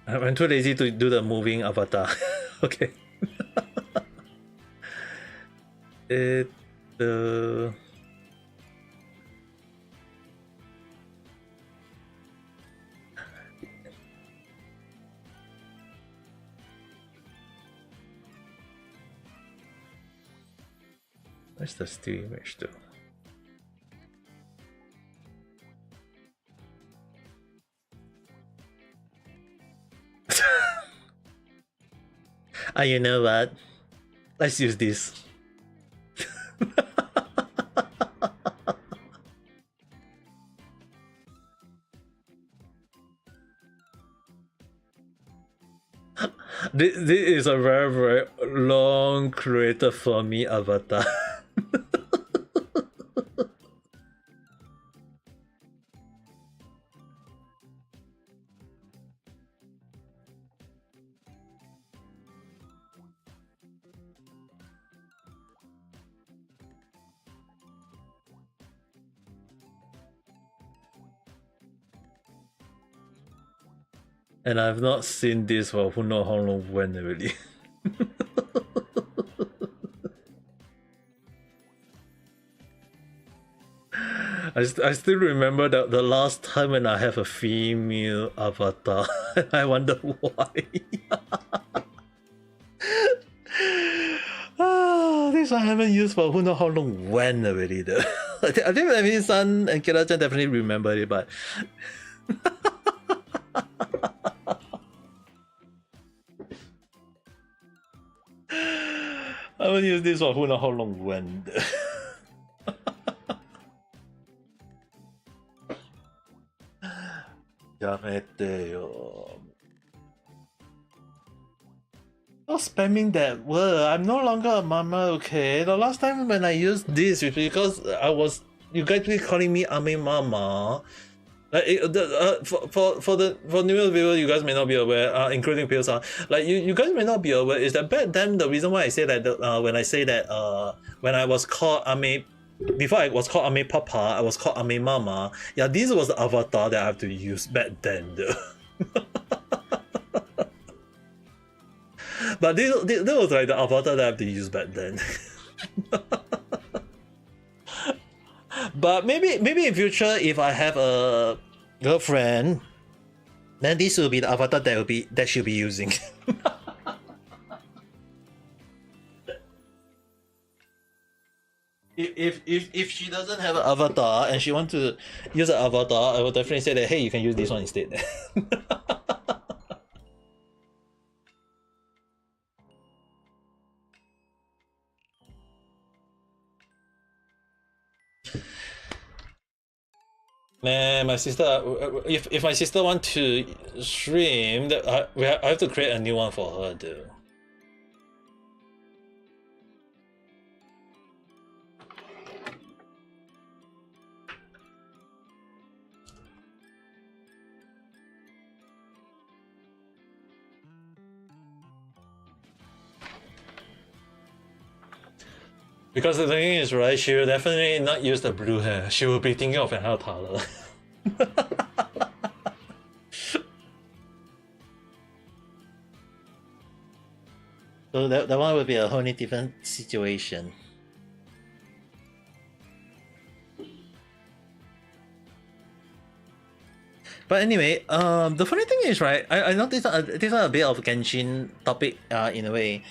I'm too lazy to do the moving avatar. Okay. Where's the still image though? You know what? Let's use this. This is a very, very long created for me avatar. And I've not seen this for who knows how long when already. I still remember that the last time when I have a female avatar. I wonder why. This I haven't used for who knows how long when already though. I think Amy-san and Kira-chan definitely remember it, but I haven't used this for who knows how long when. Yamete yo. Stop spamming that word. I'm no longer a mama, okay? The last time when I used this was because you guys were calling me Ame Mama. Like for newer viewers, you guys may not be aware, including Pilsa. Like you guys may not be aware is that back then the reason why I say that when I say that when I was called Ame, before I was called Ame Papa, I was called Ame Mama. Yeah, this was the avatar that I have to use back then though. But this was like the avatar that I have to use back then. But maybe in future, if I have a girlfriend, then this will be the avatar that she'll be using. If she doesn't have an avatar and she wants to use an avatar, I will definitely say that hey, you can use this one instead. Man, my sister, if my sister want to stream, I have to create a new one for her, dude. Because the thing is, right, she will definitely not use the blue hair. She will be thinking of another color. So that one would be a wholly different situation. But anyway, the funny thing is, right, I know this is a bit of Genshin topic in a way.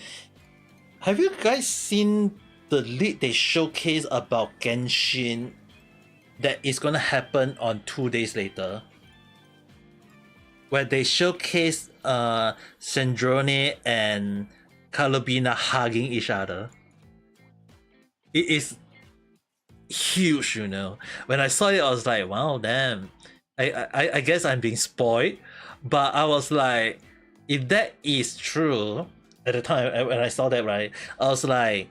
Have you guys seen the lead they showcase about Genshin that is gonna happen on 2 days later? Where they showcase Sandrone and Calubina hugging each other. It is huge, you know. When I saw it, I was like, wow, damn. I guess I'm being spoiled, but I was like, if that is true, at the time when I saw that, right, I was like,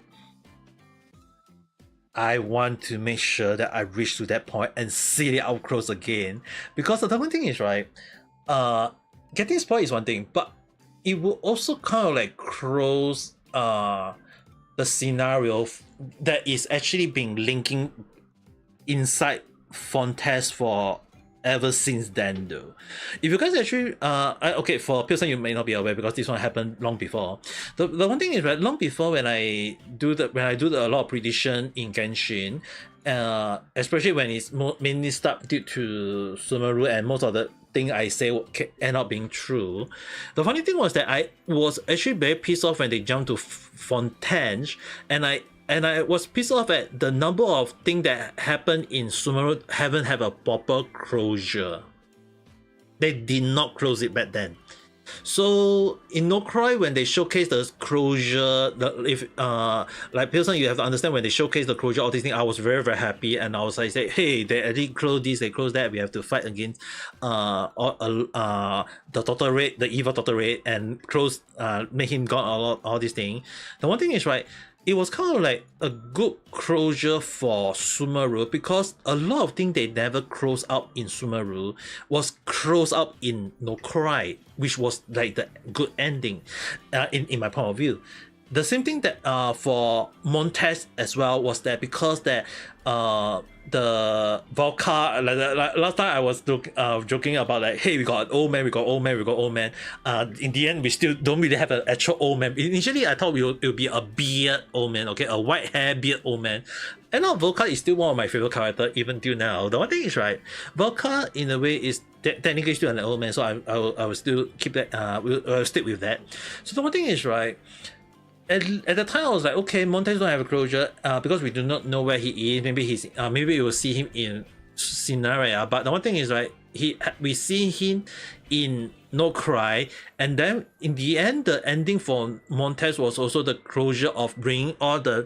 I want to make sure that I reach to that point and see it up close again. Because the one thing is, right, getting spoiled is one thing, but it will also kind of like close the scenario that is actually being linking inside Fontes for ever since then though. If you guys actually okay, for person you may not be aware because this one happened long before. The one thing is, right, long before when I do a lot of prediction in Genshin, especially when it's mainly stuck due to Sumeru and most of the thing I say end up being true. The funny thing was that I was actually very pissed off when they jumped to Fontaine, and I was pissed off at the number of things that happened in Sumeru haven't have a proper closure. They did not close it back then. So in No Cry, when they showcase the closure, like person, you have to understand when they showcase the closure, all these things, I was very very happy, and I was like, say, hey, they already close this, they close that. We have to fight against the Total Raid, the evil Total Raid, and close, make him gone, all these things. The one thing is, right, it was kind of like a good closure for Sumeru because a lot of things they never closed out in Sumeru was closed out in No Cry, which was like the good ending, in my point of view. The same thing that for Montes as well was that because that the Volca, like last time I was joking about like, hey, we got an old man, we got old man. In the end, we still don't really have an actual old man. Initially, I thought it would be a beard old man, okay, a white hair beard old man. And now Volca is still one of my favorite characters even till now. The one thing is, right, Volca in a way is technically still an old man, so I will still keep that. We'll stick with that. So the one thing is, right, at the time I was like, okay, Montes don't have a closure because we do not know where he is. Maybe we will see him in Scenaria. But the one thing is, right, we see him in No Cry, and then in the end, the ending for Montes was also the closure of bringing all the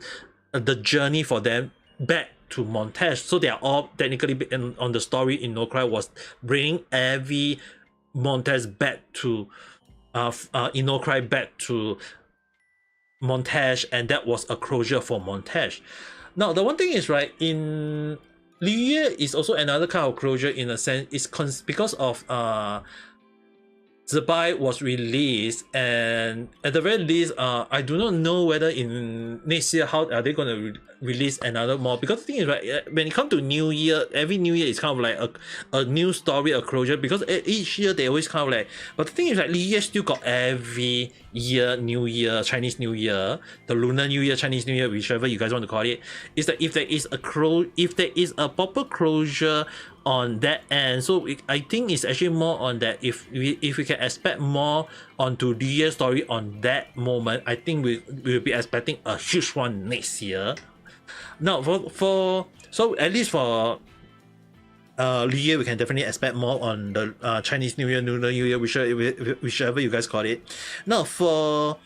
journey for them back to Montes. So they are all technically on the story in No Cry was bringing every Montes back to in No Cry back to Montage, and that was a closure for Montage. Now the one thing is, right, in Liye is also another kind of closure in a sense. It's because of Zebai was released, and at the very least, I do not know whether in next year how are they going to release another more, because the thing is, right, when it comes to New Year, every New Year is kind of like a new story, a closure, because each year they always kind of like, but the thing is, like, Liye still got every year, New Year, Chinese New Year, the Lunar New Year, Chinese New Year, whichever you guys want to call it, is that if there is a proper closure on that end, so I think it's actually more on that. If we can expect more onto the year story on that moment, I think we will be expecting a huge one next year. Now for so at least for Liye, we can definitely expect more on the Chinese New Year, Lunar New Year, whichever you guys call it. Now for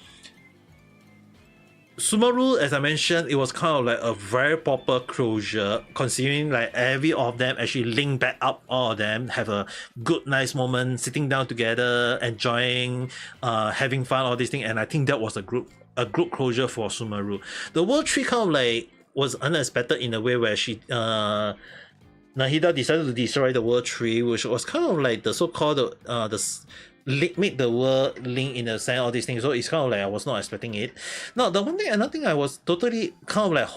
Subaru, as I mentioned, it was kind of like a very proper closure, considering like every of them actually link back up, all of them have a good, nice moment, sitting down together, enjoying, having fun, all these things, and I think that was a group closure for Subaru. The World Tree kind of like was unexpected in a way where Nahida decided to destroy the World Tree, which was kind of like the so-called make the world link in a sense, all these things. So it's kind of like I was not expecting it. Now the another thing I was totally kind of like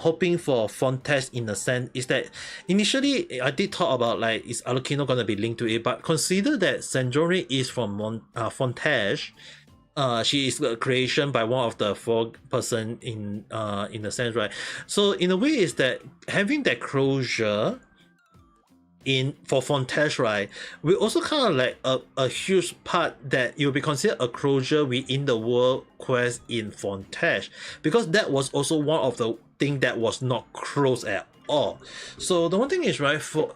hoping for Fontes in a sense is that initially I did talk about like is Alucino gonna be linked to it, but consider that Sanjori is from Fontes. She is a creation by one of the four person in a sense, right? So in a way is that having that closure in for Fontes, right, we also kind of like a huge part that it will be considered a closure within the world quest in Fontes, because that was also one of the thing that was not closed at all. So the one thing is, right, for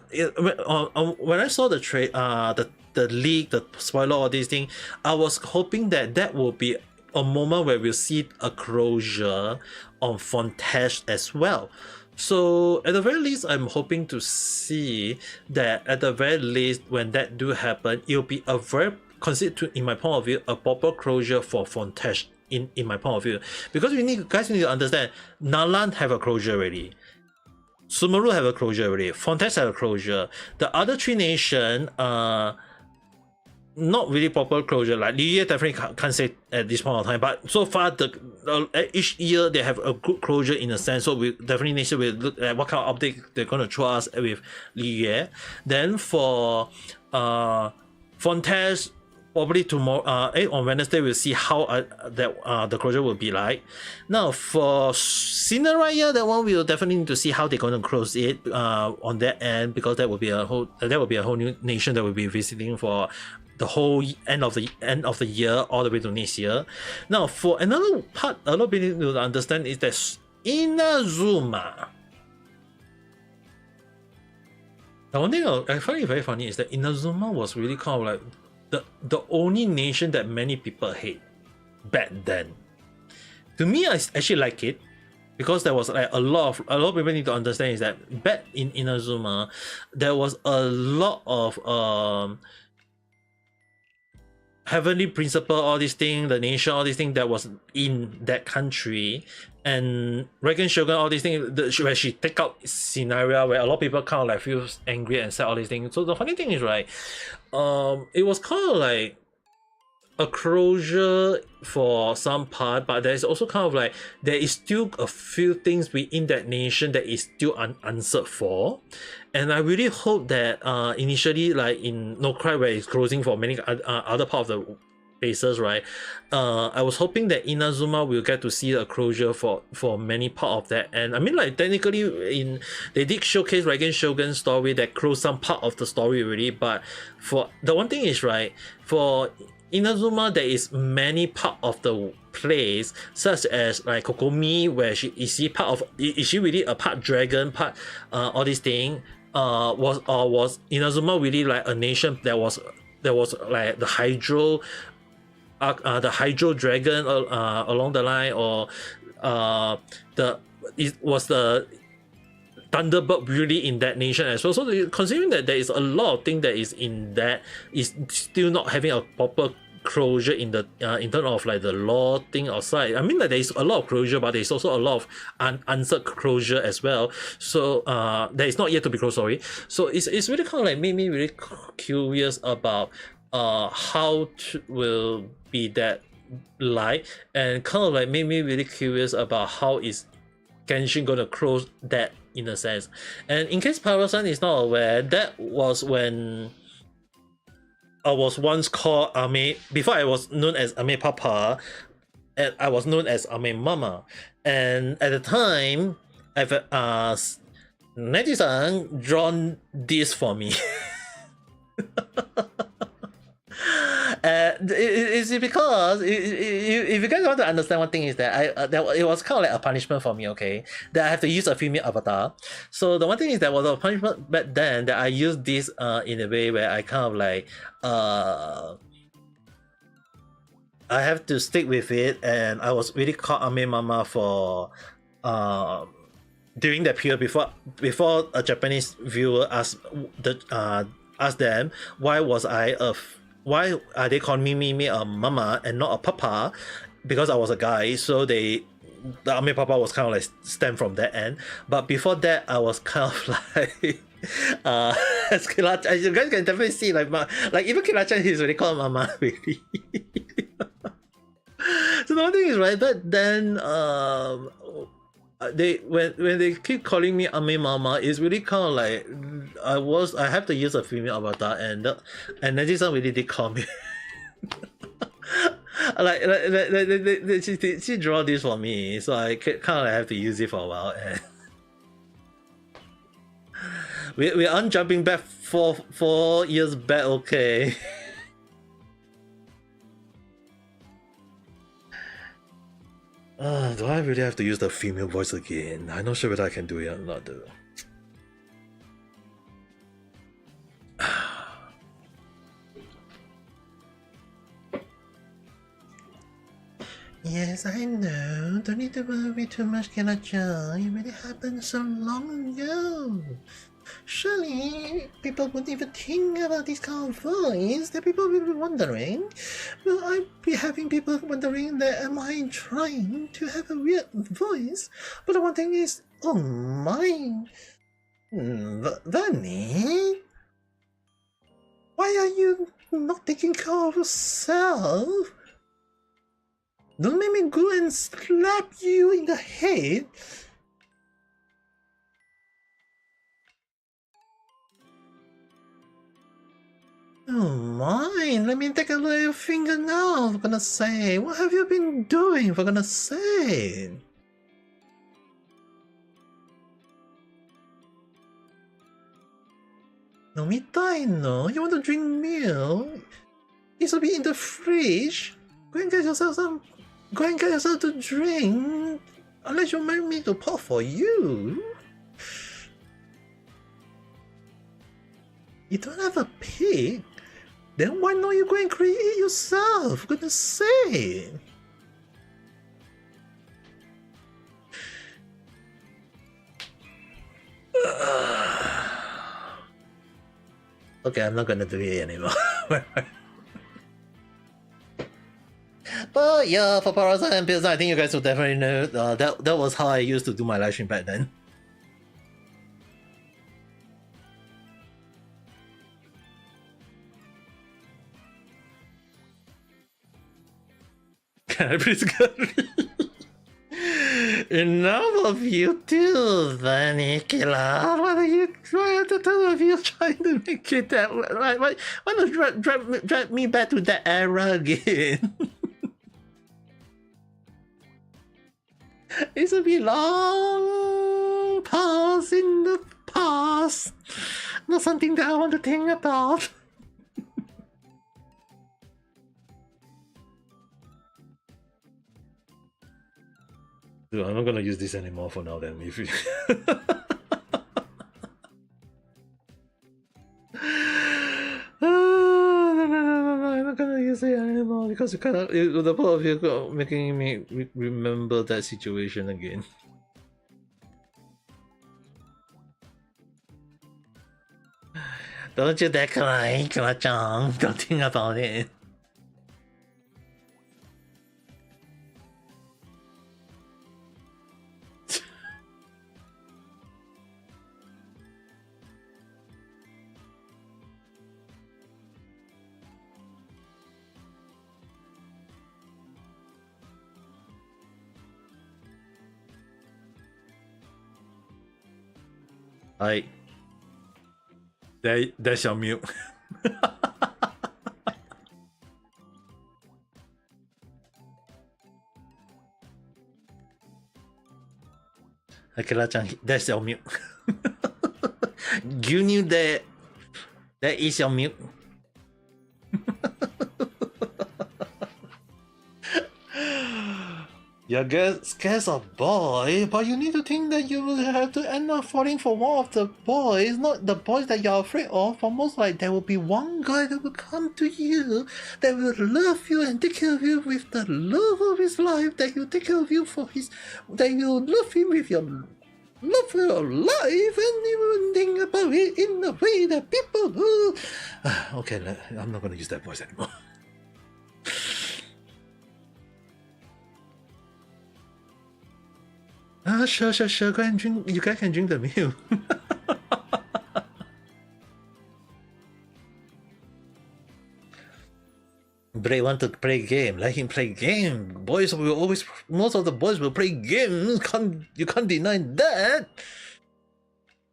when I saw the the leak, the spoiler, all these things, I was hoping that that will be a moment where we'll see a closure on Fontes as well. So at the very least, I'm hoping to see that at the very least, when that do happen, it'll be a very in my point of view, a proper closure for Fontes in my point of view. Because we need to understand, Nalan have a closure already. Sumeru have a closure already. Fontes have a closure. The other three nations, not really proper closure. Like Liye definitely can't say at this point of time, but so far each year they have a good closure in a sense. So we definitely need to look at what kind of update they're gonna throw us with Liye. Then for Fontes, probably tomorrow on Wednesday we'll see how the closure will be like. Now for Cinderella, that one we'll definitely need to see how they're going to close it on that end, because that will be a whole new nation that will be visiting for the whole end of the year all the way to next year. Now for another part a lot of people need to understand is that Inazuma. The one thing I find it very funny is that Inazuma was really kind of like the only nation that many people hate back then. To me, I actually like it, because there was like a lot of people need to understand is that back in Inazuma, there was a lot of heavenly principle, all these things, the nation, all these things that was in that country, and Reagan Shogun, all these things, where she take out scenario where a lot of people kind of like feel angry and sad, all these things. So the funny thing is, right, it was kind of like a closure for some part, but there's also kind of like there is still a few things within that nation that is still unanswered for. And I really hope that initially, like in No Cry, where it's closing for many other part of the places, right, I was hoping that Inazuma will get to see a closure for many part of that. And I mean, like technically they did showcase Reagan Shogun's story that closed some part of the story already, but for the one thing is, right, for Inazuma, there is many part of the place, such as like Kokomi, where is she really a part dragon, part all these things? Was Inazuma really like a nation that was like the Hydro dragon along the line, or was the Thunderbird really in that nation as well? So considering that there is a lot of things that is in that is still not having a proper closure in the in terms of like the law thing outside. I mean, like there is a lot of closure, but there's also a lot of unanswered closure as well. So there is not yet to be closed, sorry. So it's really kind of like made me really curious about how will be that like, and kind of like made me really curious about how is Genshin gonna close that in a sense. And in case Parasan is not aware, that was when I was once called Ame. Before I was known as Ame Papa, and I was known as Ame Mama. And at the time, I've Neti-san drawn this for me. It's because if you guys want to understand one thing is that it was kind of like a punishment for me, okay, that I have to use a female avatar. So the one thing is that was a punishment back then, that I used this in a way where I kind of like I have to stick with it, and I was really called Ame Mama for during that period before a Japanese viewer asked them why are they calling me a mama and not a papa, because I was a guy. So the Ame Papa was kind of like stemmed from that end. But before that, I was kind of like as Kilacha, you guys can definitely see like even Kilacha, he's already called mama really. So the one thing is, right, but then they when they keep calling me Ame Mama, it's really kind of like I have to use a female avatar, and then this one really did call me. She draw this for me, so I kind of have to use it for a while, and we aren't jumping back 4 years back, okay. Do I really have to use the female voice again? I'm not sure whether I can do it or not though. Yes, I know. Don't need to worry too much, Kanacha. It really happened so long ago. Surely people wouldn't even think about this kind of voice. That people will be wondering. Will I be having people wondering that am I trying to have a weird voice? But the one thing is, oh my, Vanny, why are you not taking care of yourself? Don't make me go and slap you in the head. Oh my, let me take a look at your finger now, for goodness sake. What have you been doing, for goodness sake? No, me die, no. You want to drink milk? It should be in the fridge. Go and get yourself to drink. Unless you want me to pour for you. You don't have a pig? Then why not you go and create it yourself? For goodness sake. Okay, I'm not gonna do it anymore. But yeah, for Parasite and Pizza, I think you guys will definitely know that was how I used to do my live stream back then. Can I please go? Enough of you too, Vanicula. What are you trying to do if you're trying to make it that way? Why not drag me back to that era again? It's a bit long past in the past. Not something that I want to think about. Dude, I'm not gonna use this anymore for now then. If you no, I'm not gonna use it anymore because you the both of you making me remember that situation again. Don't you dare cry, Kala-chan. Don't think about it. Hi. There's your mute. Akira-chan, that's your mute. You knew that is your mute. You're scared of boy, but you need to think that you will have to end up falling for one of the boys, not the boys that you're afraid of. For most like there will be one guy that will come to you, that will love you and take care of you with the love of his life, that will take care of you for his, that you love him with your love for your life, and you will think about it in the way that people do. Okay, I'm not gonna use that voice anymore. Sure, go and drink. You guys can drink the milk. Bray want to play game. Let him play game. Boys will always. Most of the boys will play games. You can't deny that.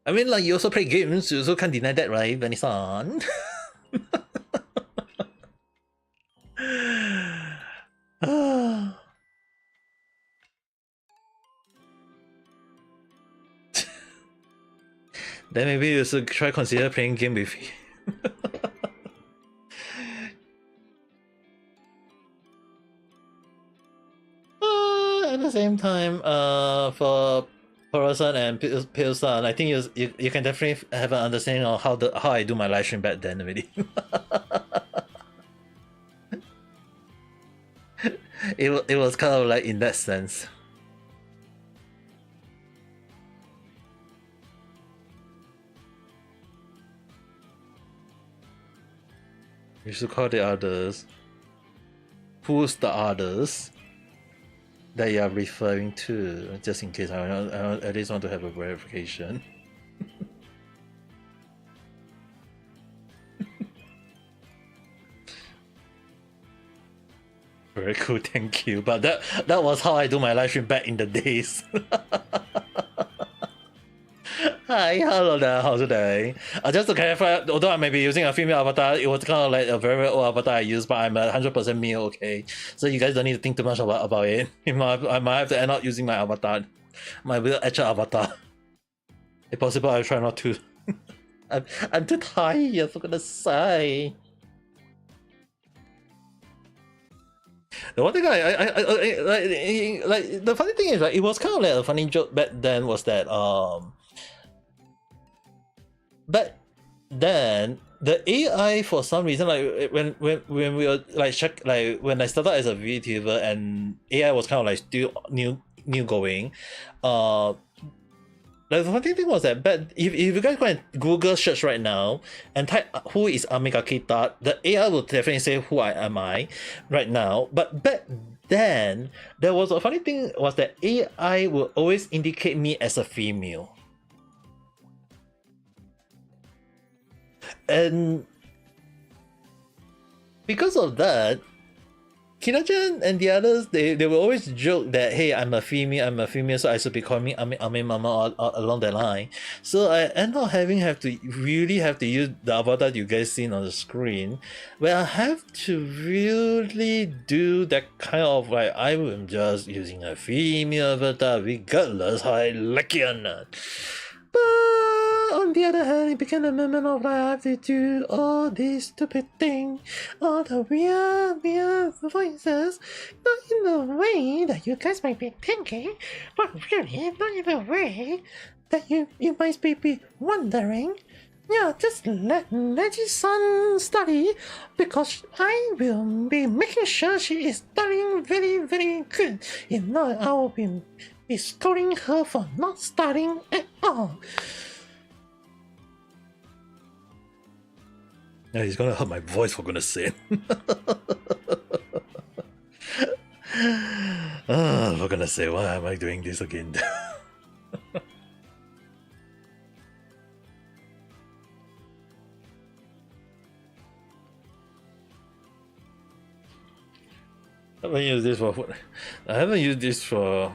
I mean, like you also play games. You also can't deny that, right, Benny-san? Then maybe you should consider playing game with me. At the same time, for Porosan and Pilsan, I think you can definitely have an understanding of how I do my live stream back then already. It was kind of like in that sense. You should call the others. Who's the others that you are referring to? Just in case I at least want to have a verification. Very cool, thank you. But that was how I do my live stream back in the days. Hi, hello there, how's it going? Just to clarify, although I may be using a female avatar, it was kind of like a very old avatar I used, but I'm 100% male, okay? So you guys don't need to think too much about it. I might have to end up using my avatar, my real actual avatar. If possible, I'll try not to. I'm too tired, for goodness sake. The one thing like the funny thing is, like, it was kind of like a funny joke back then was that but then the AI for some reason, like when we were like when I started as a VTuber and AI was kind of like still new going, like the funny thing was that if you guys go and Google search right now and type who is Ame Gakita, the AI will definitely say who am I right now. But back then there was a funny thing was that AI will always indicate me as a female. And because of that, Kina-chan and the others, they will always joke that, hey, I'm a female, so I should be calling me Ame Mama along that line. So I end up have to use the avatar you guys seen on the screen, where I have to really do that kind of like, I am just using a female avatar regardless how I like it or not. But on the other hand, it became a moment of like, I have to do all this stupid thing, all the weird voices, not in the way that you guys might be thinking, but really not in the way that you might be wondering. Yeah, just let Neji-san study, because I will be making sure she is studying very, very good. If not, I will be scolding her for not studying at all. Yeah, he's gonna hurt my voice, for goodness sake. For goodness sake, why am I doing this again? I haven't used this for food. I haven't used this for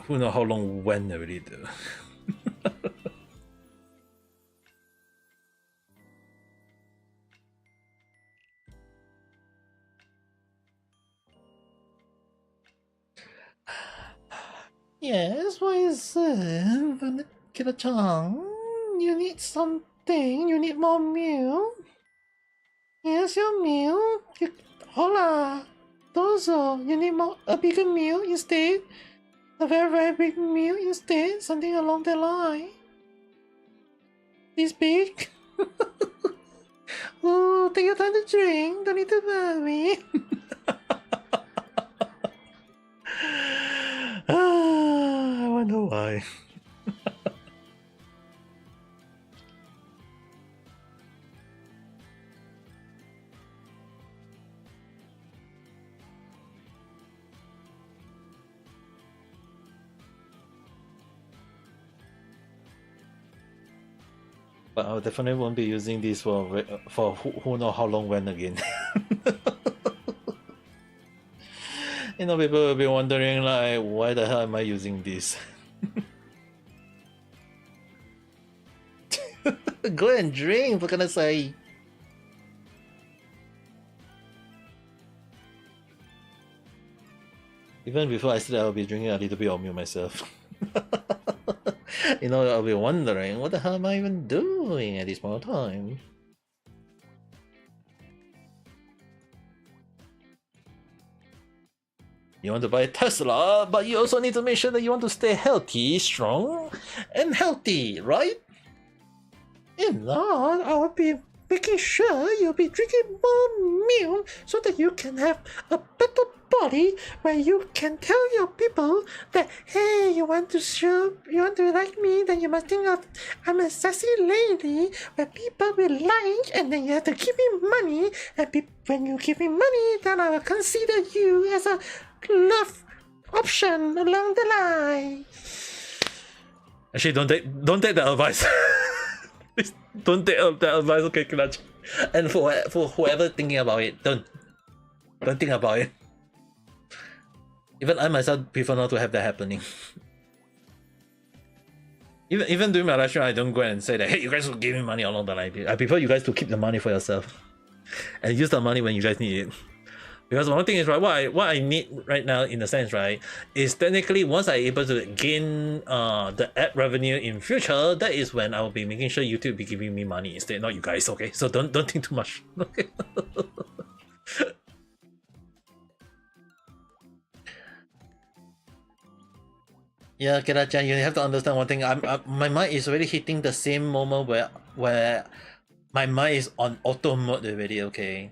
who knows how long when already though. Yes, what is it? Kira-chan, you need something? You need more milk? Here's your milk. Hola. Dozo, you need a bigger meal instead? A very, very big meal instead? Something along the line? This big? Oh, take your time to drink. Don't need to worry. I wonder why. But I definitely won't be using this for who know how long when again. You know, people will be wondering like, why the hell am I using this? Go and drink, what can I say? Even before I said I'll be drinking a little bit of milk myself. You know, I'll be wondering, what the hell am I even doing at this point of time? You want to buy a Tesla, but you also need to make sure that you want to stay healthy, strong, and healthy, right? If not, I will be making sure you'll be drinking more milk so that you can have a better body where you can tell your people that, hey, you want to like me, then you must think of I'm a sassy lady where people will like, and then you have to give me money, and when you give me money, then I will consider you as a love option along the line. Actually, don't take the advice. Please don't take the advice, okay, Clutch? And for whoever thinking about it, don't think about it. Even I myself prefer not to have that happening. Even during my live stream, I don't go and say that, hey, you guys will give me money along the line. I prefer you guys to keep the money for yourself and use the money when you guys need it. Because one thing is, right, what I need right now, in a sense, right, is technically once I'm able to gain the ad revenue in future, that is when I will be making sure YouTube will be giving me money instead, not you guys, okay? So don't think too much, okay? Yeah, Kira-chan, you have to understand one thing. My mind is already hitting the same moment where my mind is on auto mode already, okay?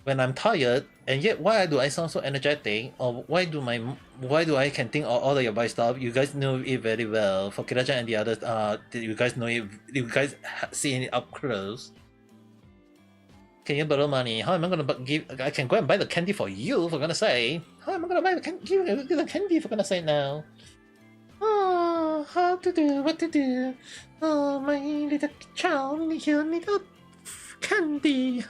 When I'm tired, and yet why do I sound so energetic, or why do I can think of all of your advice stuff? You guys know it very well. For Kira-chan and the others, you guys know it. You guys seeing it up close. Can you borrow money? How am I gonna give? I can go and buy the candy for you. For gonna say, how am I gonna buy the candy? For gonna say now. Oh, how to do? What to do? Oh, my little child, you need a candy.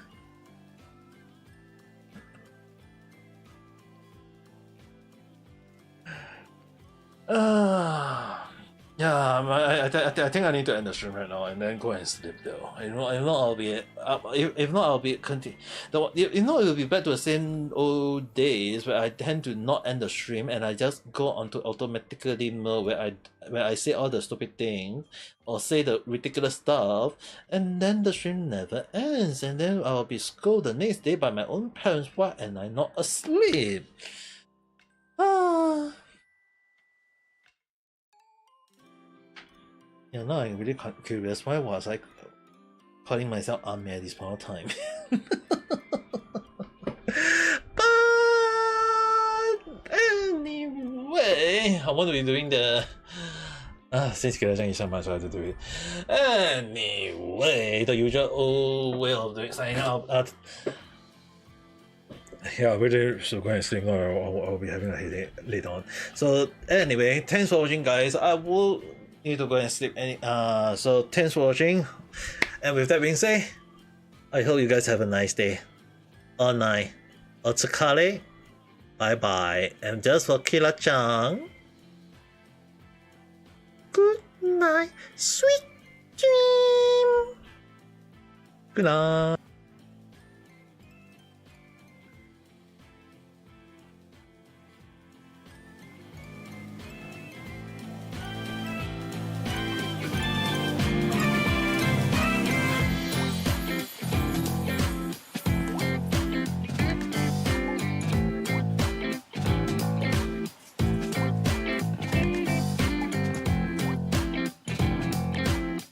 Yeah, I think I need to end the stream right now and then go and sleep though. If not I'll be continue. If not, it'll be back to the same old days where I tend to not end the stream and I just go onto automatically mode where I say all the stupid things or say the ridiculous stuff, and then the stream never ends, and then I'll be scolded the next day by my own parents. Why am I not asleep? Yeah, now I'm really curious, why was I calling myself Ame at this point of time? But anyway, I want to be doing the... since Kira-chan is shampan, so I have to do it. Anyway, the usual old way of doing signing out. Yeah, I'm really so going to sleep now, or I'll be having a headache later on. So anyway, thanks for watching, guys. I will need to go and sleep. So thanks for watching, and with that being said, I hope you guys have a nice day or night. Otsukare, bye bye, and just for Kira-chan, good night, sweet dream. Good night.